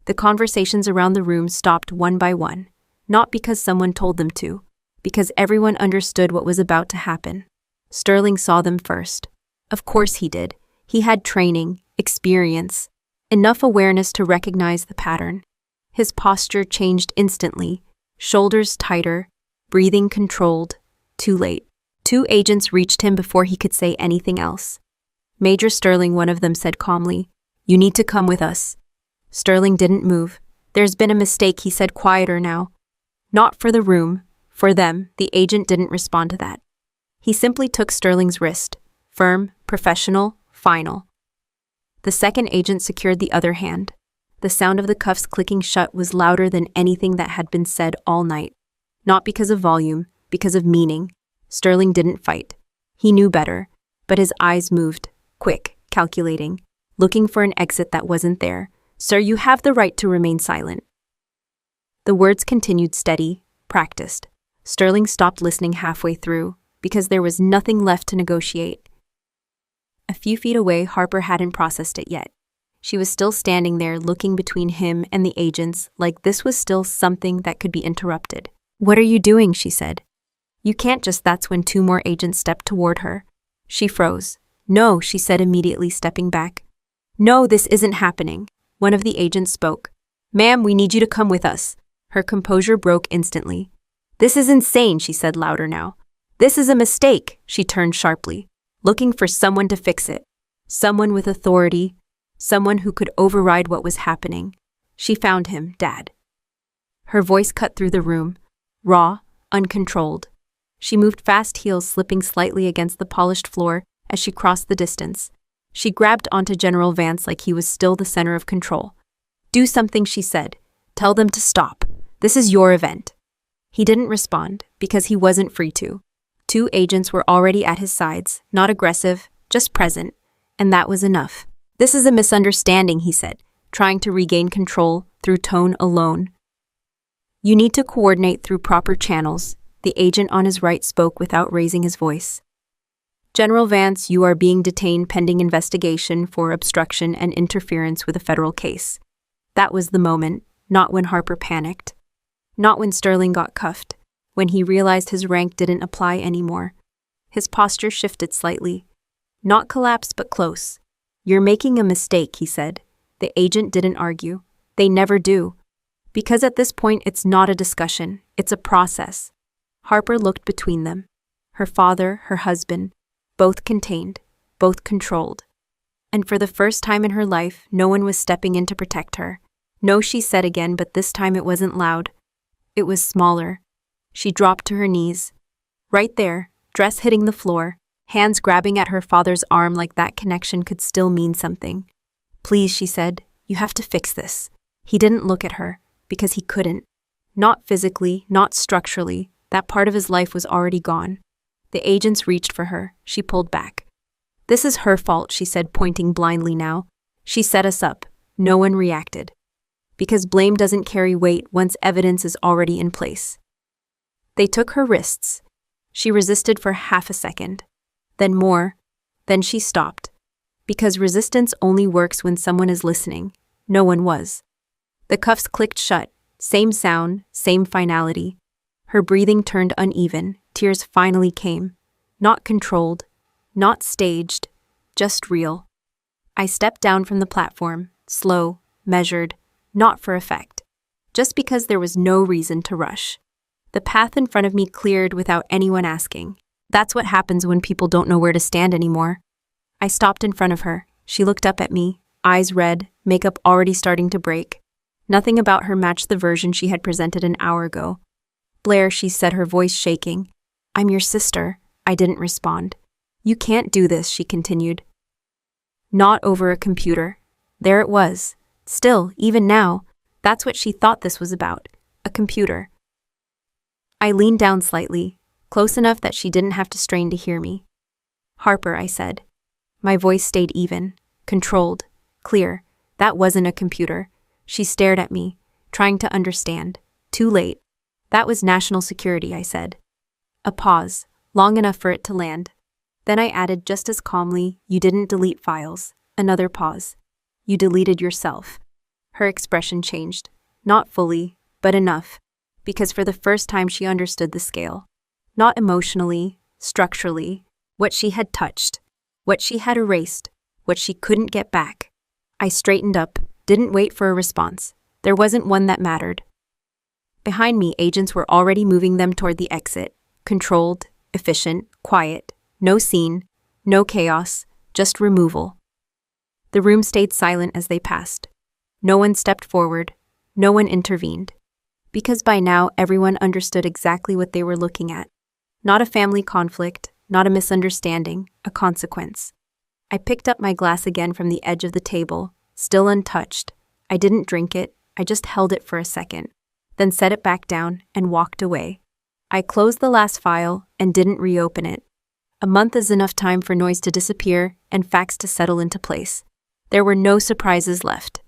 The conversations around the room stopped one by one, not because someone told them to, because everyone understood what was about to happen. Sterling saw them first. Of course he did. He had training, experience, enough awareness to recognize the pattern. His posture changed instantly, shoulders tighter, breathing controlled. Too late. 2 agents reached him before he could say anything else. "Major Sterling," one of them said calmly, "you need to come with us." Sterling didn't move. "There's been a mistake," he said, quieter now. "Not for the room, for them." The agent didn't respond to that. He simply took Sterling's wrist. Firm, professional, final. The second agent secured the other hand. The sound of the cuffs clicking shut was louder than anything that had been said all night. Not because of volume, because of meaning. Sterling didn't fight. He knew better, but his eyes moved, quick, calculating, looking for an exit that wasn't there. "Sir, you have the right to remain silent." The words continued steady, practiced. Sterling stopped listening halfway through, because there was nothing left to negotiate. A few feet away, Harper hadn't processed it yet. She was still standing there, looking between him and the agents, like this was still something that could be interrupted. "What are you doing?" she said. "You can't just." That's when 2 more agents stepped toward her. She froze. No, she said immediately, stepping back. No, this isn't happening. One of the agents spoke. Ma'am, we need you to come with us. Her composure broke instantly. This is insane, she said louder now. This is a mistake, she turned sharply, looking for someone to fix it. Someone with authority, someone who could override what was happening. She found him, Dad. Her voice cut through the room, raw, uncontrolled. She moved fast, heels slipping slightly against the polished floor as she crossed the distance. She grabbed onto General Vance like he was still the center of control. Do something, she said. Tell them to stop. This is your event. He didn't respond because he wasn't free to. 2 agents were already at his sides, not aggressive, just present, and that was enough. This is a misunderstanding, he said, trying to regain control through tone alone. You need to coordinate through proper channels, the agent on his right spoke without raising his voice. General Vance, you are being detained pending investigation for obstruction and interference with a federal case. That was the moment, not when Harper panicked. Not when Sterling got cuffed, when he realized his rank didn't apply anymore. His posture shifted slightly. Not collapse, but close. You're making a mistake, he said. The agent didn't argue. They never do. Because at this point, it's not a discussion, it's a process. Harper looked between them. Her father, her husband, both contained, both controlled. And for the first time in her life, no one was stepping in to protect her. No, she said again, but this time it wasn't loud. It was smaller. She dropped to her knees. Right there, dress hitting the floor, hands grabbing at her father's arm like that connection could still mean something. Please, she said, you have to fix this. He didn't look at her, because he couldn't. Not physically, not structurally, that part of his life was already gone. The agents reached for her. She pulled back. This is her fault, she said, pointing blindly now. She set us up. No one reacted. Because blame doesn't carry weight once evidence is already in place. They took her wrists. She resisted for half a second. Then more. Then she stopped. Because resistance only works when someone is listening. No one was. The cuffs clicked shut. Same sound, same finality. Her breathing turned uneven. Tears finally came. Not controlled. Not staged. Just real. I stepped down from the platform. Slow. Measured. Not for effect. Just because there was no reason to rush. The path in front of me cleared without anyone asking. That's what happens when people don't know where to stand anymore. I stopped in front of her. She looked up at me, eyes red, makeup already starting to break. Nothing about her matched the version she had presented an hour ago. Blair, she said, her voice shaking. I'm your sister. I didn't respond. You can't do this, she continued. Not over a computer. There it was. Still, even now, that's what she thought this was about. A computer. I leaned down slightly, close enough that she didn't have to strain to hear me. Harper, I said. My voice stayed even, controlled, clear. That wasn't a computer. She stared at me, trying to understand. Too late. That was national security, I said. A pause, long enough for it to land. Then I added just as calmly, you didn't delete files. Another pause. You deleted yourself. Her expression changed. Not fully, but enough. Because for the first time she understood the scale. Not emotionally, structurally, what she had touched, what she had erased, what she couldn't get back. I straightened up, didn't wait for a response. There wasn't one that mattered. Behind me, agents were already moving them toward the exit. Controlled, efficient, quiet. No scene, no chaos, just removal. The room stayed silent as they passed. No one stepped forward. No one intervened. Because by now, everyone understood exactly what they were looking at. Not a family conflict, not a misunderstanding, a consequence. I picked up my glass again from the edge of the table, still untouched. I didn't drink it, I just held it for a second, then set it back down and walked away. I closed the last file and didn't reopen it. A month is enough time for noise to disappear and facts to settle into place. There were no surprises left.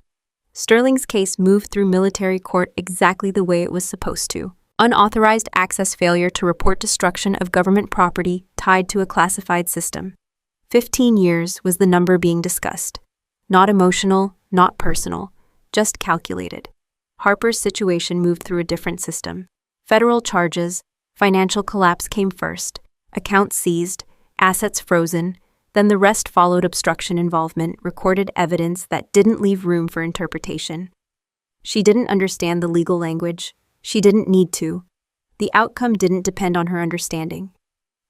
Sterling's case moved through military court exactly the way it was supposed to. Unauthorized access failure to report destruction of government property tied to a classified system. 15 years was the number being discussed. Not emotional, not personal, just calculated. Harper's situation moved through a different system. Federal charges, financial collapse came first, accounts seized, assets frozen, Then the rest followed: obstruction, involvement, recorded evidence that didn't leave room for interpretation. She didn't understand the legal language. She didn't need to. The outcome didn't depend on her understanding.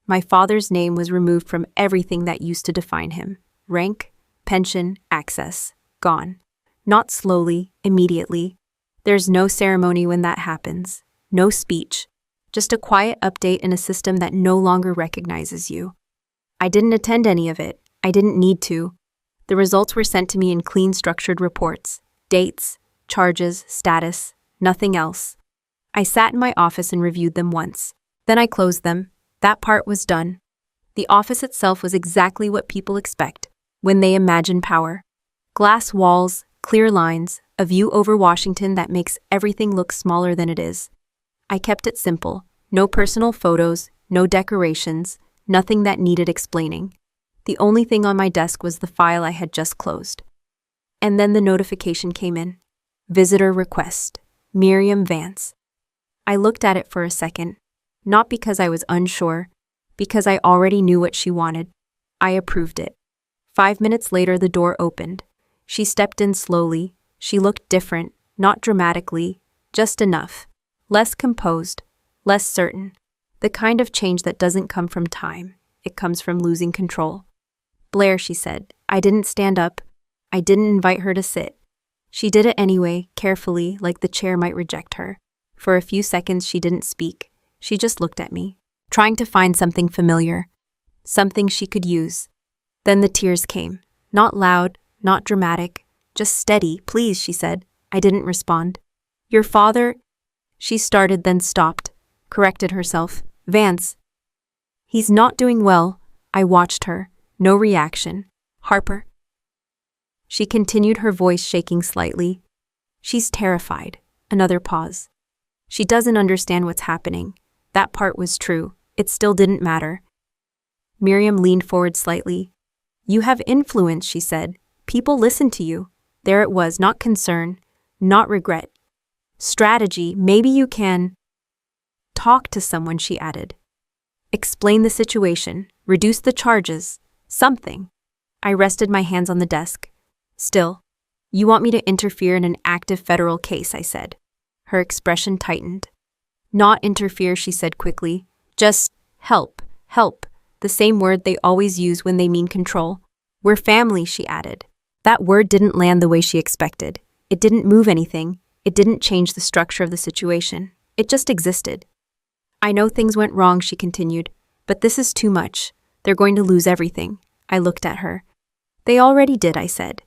My father's name was removed from everything that used to define him. Rank, pension, access, gone. Not slowly, immediately. There's no ceremony when that happens. No speech. Just a quiet update in a system that no longer recognizes you. I didn't attend any of it. I didn't need to. The results were sent to me in clean, structured reports. Dates, charges, status, nothing else. I sat in my office and reviewed them once. Then I closed them. That part was done. The office itself was exactly what people expect when they imagine power. Glass walls, clear lines, a view over Washington that makes everything look smaller than it is. I kept it simple. No personal photos, no decorations, nothing that needed explaining. The only thing on my desk was the file I had just closed. And then the notification came in. Visitor request. Miriam Vance. I looked at it for a second, not because I was unsure, because I already knew what she wanted. I approved it. 5 minutes later, the door opened. She stepped in slowly. She looked different, not dramatically, just enough. Less composed, less certain. The kind of change that doesn't come from time. It comes from losing control. Blair, she said. I didn't stand up. I didn't invite her to sit. She did it anyway, carefully, like the chair might reject her. For a few seconds, she didn't speak. She just looked at me, trying to find something familiar, something she could use. Then the tears came. Not loud, not dramatic, just steady. Please, she said. I didn't respond. Your father... She started, then stopped, corrected herself. Vance. He's not doing well. I watched her. No reaction. Harper. She continued, her voice shaking slightly. She's terrified. Another pause. She doesn't understand what's happening. That part was true. It still didn't matter. Miriam leaned forward slightly. You have influence, she said. People listen to you. There it was, not concern, not regret. Strategy, maybe you can talk to someone, she added. Explain the situation, reduce the charges, something. I rested my hands on the desk. Still, you want me to interfere in an active federal case, I said. Her expression tightened. Not interfere, she said quickly. Just help, help, the same word they always use when they mean control. We're family, she added. That word didn't land the way she expected. It didn't move anything. It didn't change the structure of the situation. It just existed. I know things went wrong, she continued, but this is too much. They're going to lose everything. I looked at her. They already did, I said.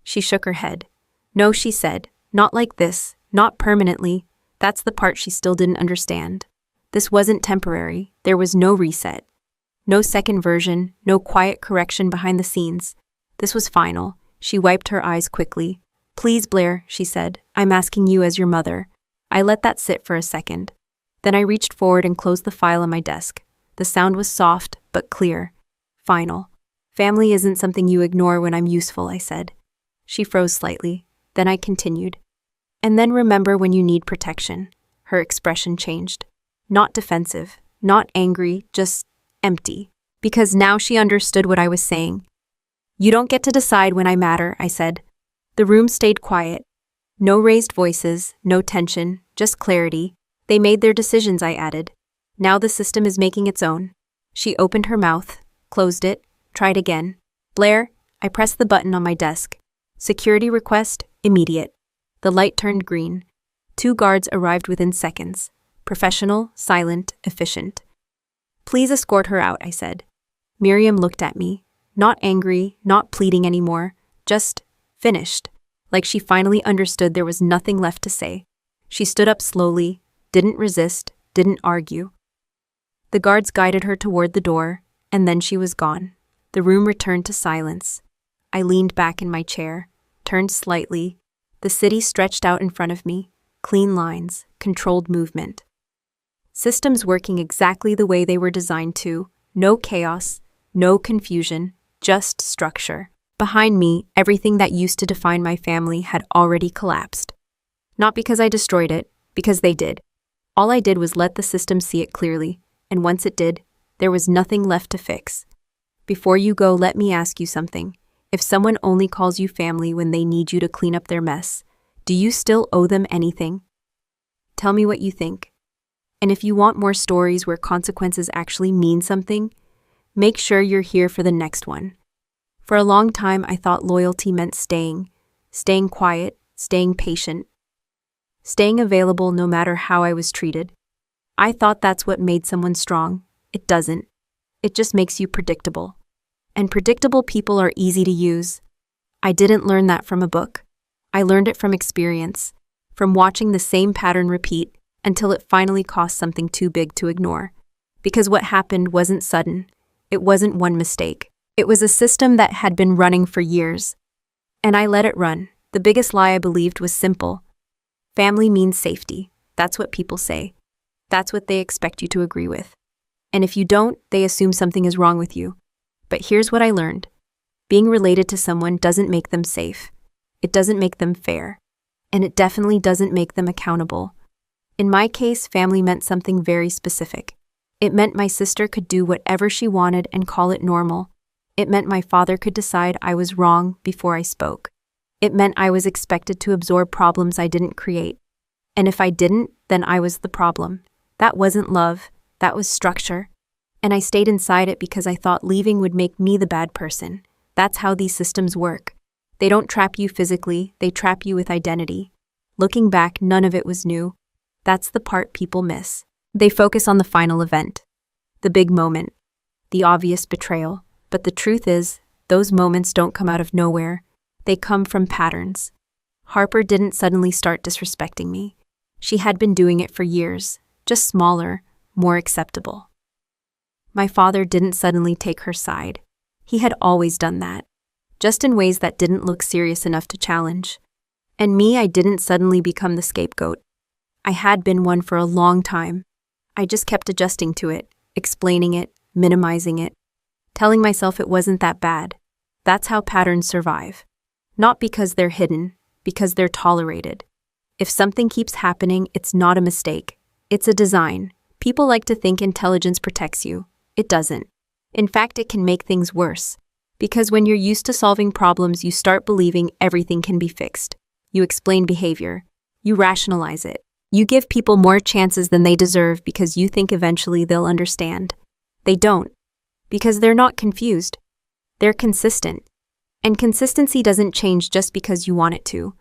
She shook her head. No, she said, not like this, not permanently. That's the part she still didn't understand. This wasn't temporary. There was no reset. No second version, no quiet correction behind the scenes. This was final. She wiped her eyes quickly. Please, Blair, she said. I'm asking you as your mother. I let that sit for a second. Then I reached forward and closed the file on my desk. The sound was soft, but clear. Final. Family isn't something you ignore when I'm useful, I said. She froze slightly. Then I continued. And then remember when you need protection. Her expression changed. Not defensive, not angry, just empty. Because now she understood what I was saying. You don't get to decide when I matter, I said. The room stayed quiet. No raised voices, no tension, just clarity. They made their decisions, I added. Now the system is making its own. She opened her mouth, closed it, tried again. Blair, I pressed the button on my desk. Security request, immediate. The light turned green. 2 guards arrived within seconds. Professional, silent, efficient. Please escort her out, I said. Miriam looked at me. Not angry, not pleading anymore. Just finished. Like she finally understood there was nothing left to say. She stood up slowly, didn't resist, didn't argue. The guards guided her toward the door, and then she was gone. The room returned to silence. I leaned back in my chair, turned slightly. The city stretched out in front of me, clean lines, controlled movement. Systems working exactly the way they were designed to. No chaos, no confusion, just structure. Behind me, everything that used to define my family had already collapsed. Not because I destroyed it, because they did. All I did was let the system see it clearly, and once it did, there was nothing left to fix. Before you go, let me ask you something. If someone only calls you family when they need you to clean up their mess, do you still owe them anything? Tell me what you think. And if you want more stories where consequences actually mean something, make sure you're here for the next one. For a long time, I thought loyalty meant staying quiet, staying patient, staying available no matter how I was treated. I thought that's what made someone strong. It doesn't. It just makes you predictable. And predictable people are easy to use. I didn't learn that from a book. I learned it from experience, from watching the same pattern repeat until it finally cost something too big to ignore. Because what happened wasn't sudden. It wasn't one mistake. It was a system that had been running for years. And I let it run. The biggest lie I believed was simple. Family means safety. That's what people say. That's what they expect you to agree with. And if you don't, they assume something is wrong with you. But here's what I learned. Being related to someone doesn't make them safe. It doesn't make them fair. And it definitely doesn't make them accountable. In my case, family meant something very specific. It meant my sister could do whatever she wanted and call it normal. It meant my father could decide I was wrong before I spoke. It meant I was expected to absorb problems I didn't create. And if I didn't, then I was the problem. That wasn't love. That was structure. And I stayed inside it because I thought leaving would make me the bad person. That's how these systems work. They don't trap you physically, they trap you with identity. Looking back, none of it was new. That's the part people miss. They focus on the final event, the big moment, the obvious betrayal. But the truth is, those moments don't come out of nowhere. They come from patterns. Harper didn't suddenly start disrespecting me. She had been doing it for years, just smaller, more acceptable. My father didn't suddenly take her side. He had always done that, just in ways that didn't look serious enough to challenge. And me, I didn't suddenly become the scapegoat. I had been one for a long time. I just kept adjusting to it, explaining it, minimizing it, telling myself it wasn't that bad. That's how patterns survive. Not because they're hidden, because they're tolerated. If something keeps happening, it's not a mistake. It's a design. People like to think intelligence protects you. It doesn't. In fact, it can make things worse. Because when you're used to solving problems, you start believing everything can be fixed. You explain behavior. You rationalize it. You give people more chances than they deserve because you think eventually they'll understand. They don't. Because they're not confused. They're consistent. And consistency doesn't change just because you want it to.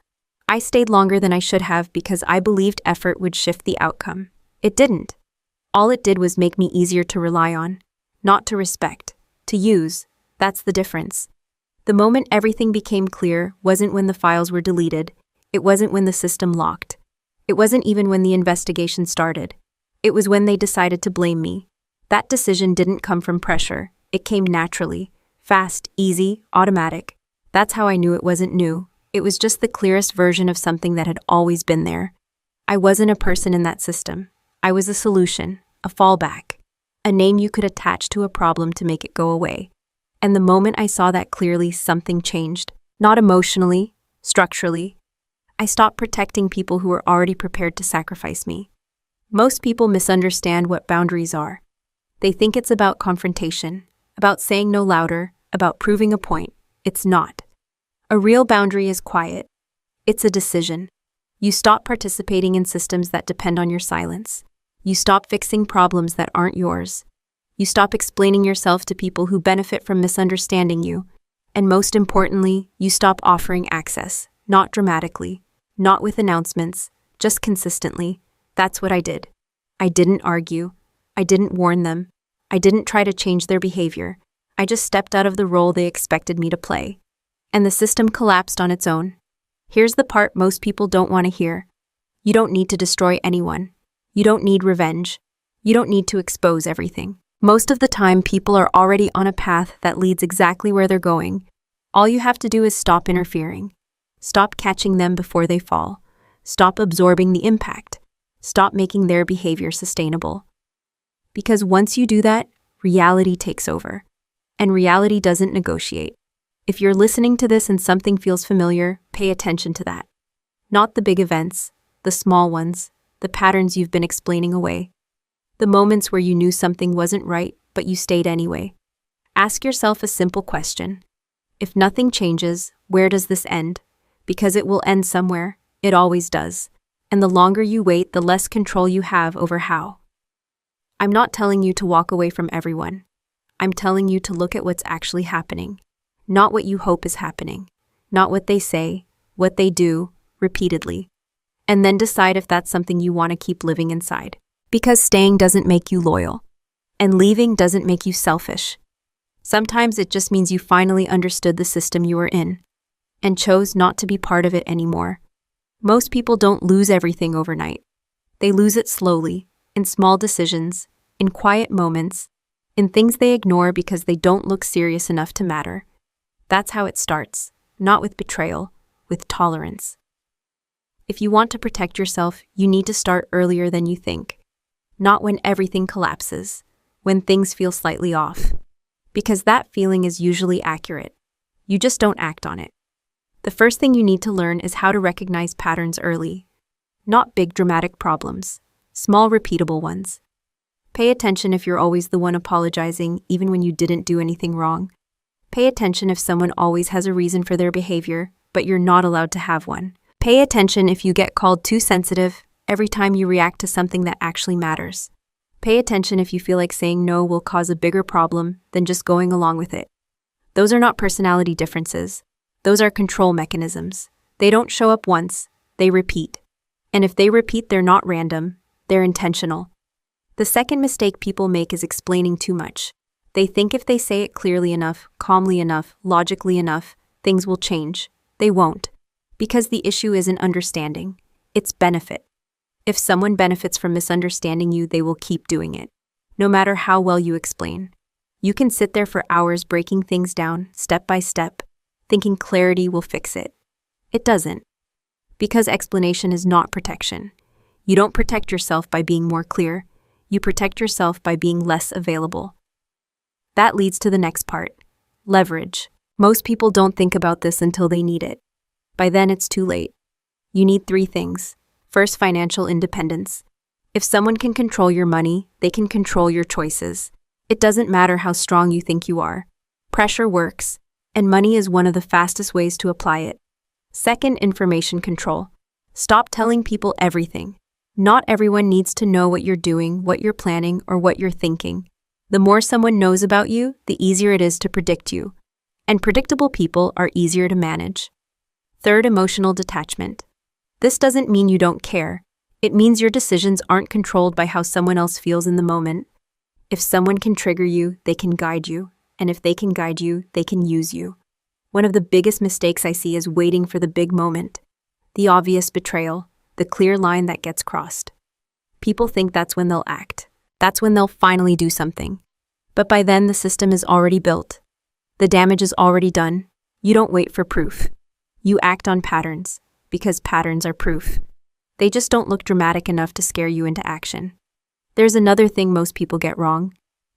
I stayed longer than I should have because I believed effort would shift the outcome. It didn't. All it did was make me easier to rely on, not to respect, to use. That's the difference. The moment everything became clear wasn't when the files were deleted. It wasn't when the system locked. It wasn't even when the investigation started. It was when they decided to blame me. That decision didn't come from pressure. It came naturally. Fast, easy, automatic. That's how I knew it wasn't new. It was just the clearest version of something that had always been there. I wasn't a person in that system. I was a solution, a fallback, a name you could attach to a problem to make it go away. And the moment I saw that clearly, something changed. Not emotionally, structurally. I stopped protecting people who were already prepared to sacrifice me. Most people misunderstand what boundaries are. They think it's about confrontation, about saying no louder, about proving a point. It's not. A real boundary is quiet. It's a decision. You stop participating in systems that depend on your silence. You stop fixing problems that aren't yours. You stop explaining yourself to people who benefit from misunderstanding you. And most importantly, you stop offering access, not dramatically, not with announcements, just consistently. That's what I did. I didn't argue. I didn't warn them. I didn't try to change their behavior. I just stepped out of the role they expected me to play. And the system collapsed on its own. Here's the part most people don't want to hear. You don't need to destroy anyone. You don't need revenge. You don't need to expose everything. Most of the time, people are already on a path that leads exactly where they're going. All you have to do is stop interfering. Stop catching them before they fall. Stop absorbing the impact. Stop making their behavior sustainable. Because once you do that, reality takes over. And reality doesn't negotiate. If you're listening to this and something feels familiar, pay attention to that. Not the big events, the small ones, the patterns you've been explaining away. The moments where you knew something wasn't right, but you stayed anyway. Ask yourself a simple question. If nothing changes, where does this end? Because it will end somewhere. It always does. And the longer you wait, the less control you have over how. I'm not telling you to walk away from everyone. I'm telling you to look at what's actually happening. Not what you hope is happening. Not what they say, what they do, repeatedly. And then decide if that's something you want to keep living inside. Because staying doesn't make you loyal. And leaving doesn't make you selfish. Sometimes it just means you finally understood the system you were in and chose not to be part of it anymore. Most people don't lose everything overnight. They lose it slowly, in small decisions, in quiet moments, in things they ignore because they don't look serious enough to matter. That's how it starts, not with betrayal, with tolerance. If you want to protect yourself, you need to start earlier than you think. Not when everything collapses, when things feel slightly off. Because that feeling is usually accurate. You just don't act on it. The first thing you need to learn is how to recognize patterns early. Not big dramatic problems, small repeatable ones. Pay attention if you're always the one apologizing even when you didn't do anything wrong. Pay attention if someone always has a reason for their behavior, but you're not allowed to have one. Pay attention if you get called too sensitive every time you react to something that actually matters. Pay attention if you feel like saying no will cause a bigger problem than just going along with it. Those are not personality differences. Those are control mechanisms. They don't show up once, they repeat. And if they repeat, they're not random, they're intentional. The second mistake people make is explaining too much. They think if they say it clearly enough, calmly enough, logically enough, things will change. They won't. Because the issue isn't understanding, it's benefit. If someone benefits from misunderstanding you, they will keep doing it, no matter how well you explain. You can sit there for hours breaking things down, step by step, thinking clarity will fix it. It doesn't. Because explanation is not protection. You don't protect yourself by being more clear. You protect yourself by being less available. That leads to the next part. Leverage. Most people don't think about this until they need it. By then, it's too late. You need 3 things. First, financial independence. If someone can control your money, they can control your choices. It doesn't matter how strong you think you are. Pressure works, and money is one of the fastest ways to apply it. Second, information control. Stop telling people everything. Not everyone needs to know what you're doing, what you're planning, or what you're thinking. The more someone knows about you, the easier it is to predict you. And predictable people are easier to manage. Third, emotional detachment. This doesn't mean you don't care. It means your decisions aren't controlled by how someone else feels in the moment. If someone can trigger you, they can guide you. And if they can guide you, they can use you. One of the biggest mistakes I see is waiting for the big moment. The obvious betrayal, the clear line that gets crossed. People think that's when they'll act. That's when they'll finally do something. But by then, the system is already built. The damage is already done. You don't wait for proof. You act on patterns. Because patterns are proof. They just don't look dramatic enough to scare you into action. There's another thing most people get wrong.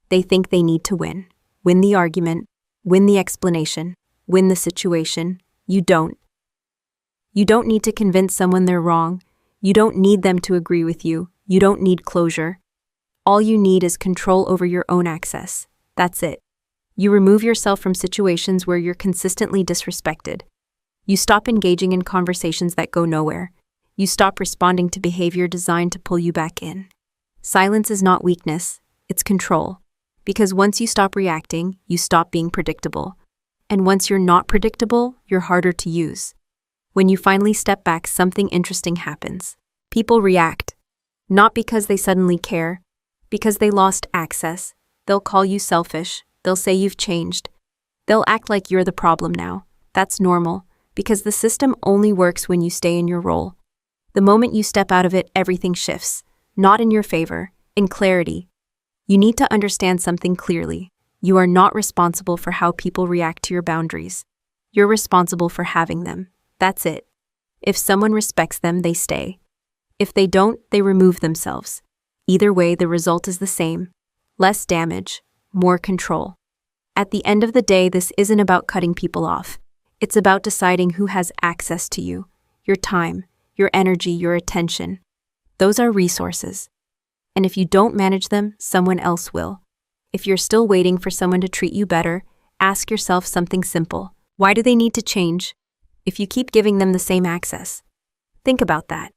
They think they need to win. Win the argument, win the explanation, win the situation. You don't. You don't need to convince someone they're wrong. You don't need them to agree with you. You don't need closure. All you need is control over your own access. That's it. You remove yourself from situations where you're consistently disrespected. You stop engaging in conversations that go nowhere. You stop responding to behavior designed to pull you back in. Silence is not weakness, it's control. Because once you stop reacting, you stop being predictable. And once you're not predictable, you're harder to use. When you finally step back, something interesting happens. People react. Not because they suddenly care, because they lost access. They'll call you selfish. They'll say you've changed. They'll act like you're the problem now. That's normal. Because the system only works when you stay in your role. The moment you step out of it, everything shifts. Not in your favor, in clarity. You need to understand something clearly. You are not responsible for how people react to your boundaries. You're responsible for having them. That's it. If someone respects them, they stay. If they don't, they remove themselves. Either way, the result is the same. Less damage, more control. At the end of the day, this isn't about cutting people off. It's about deciding who has access to you, your time, your energy, your attention. Those are resources. And if you don't manage them, someone else will. If you're still waiting for someone to treat you better, ask yourself something simple. Why do they need to change? If you keep giving them the same access, think about that.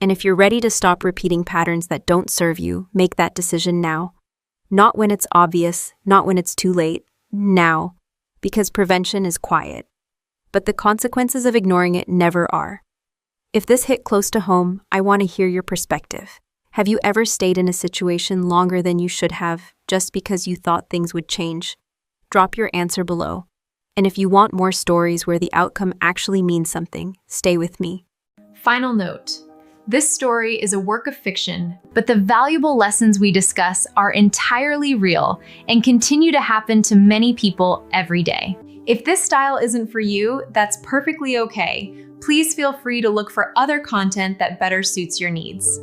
And if you're ready to stop repeating patterns that don't serve you, make that decision now. Not when it's obvious, not when it's too late, now. Because prevention is quiet. But the consequences of ignoring it never are. If this hit close to home, I want to hear your perspective. Have you ever stayed in a situation longer than you should have, just because you thought things would change? Drop your answer below. And if you want more stories where the outcome actually means something, stay with me. Final note. This story is a work of fiction, but the valuable lessons we discuss are entirely real and continue to happen to many people every day. If this style isn't for you, that's perfectly okay. Please feel free to look for other content that better suits your needs.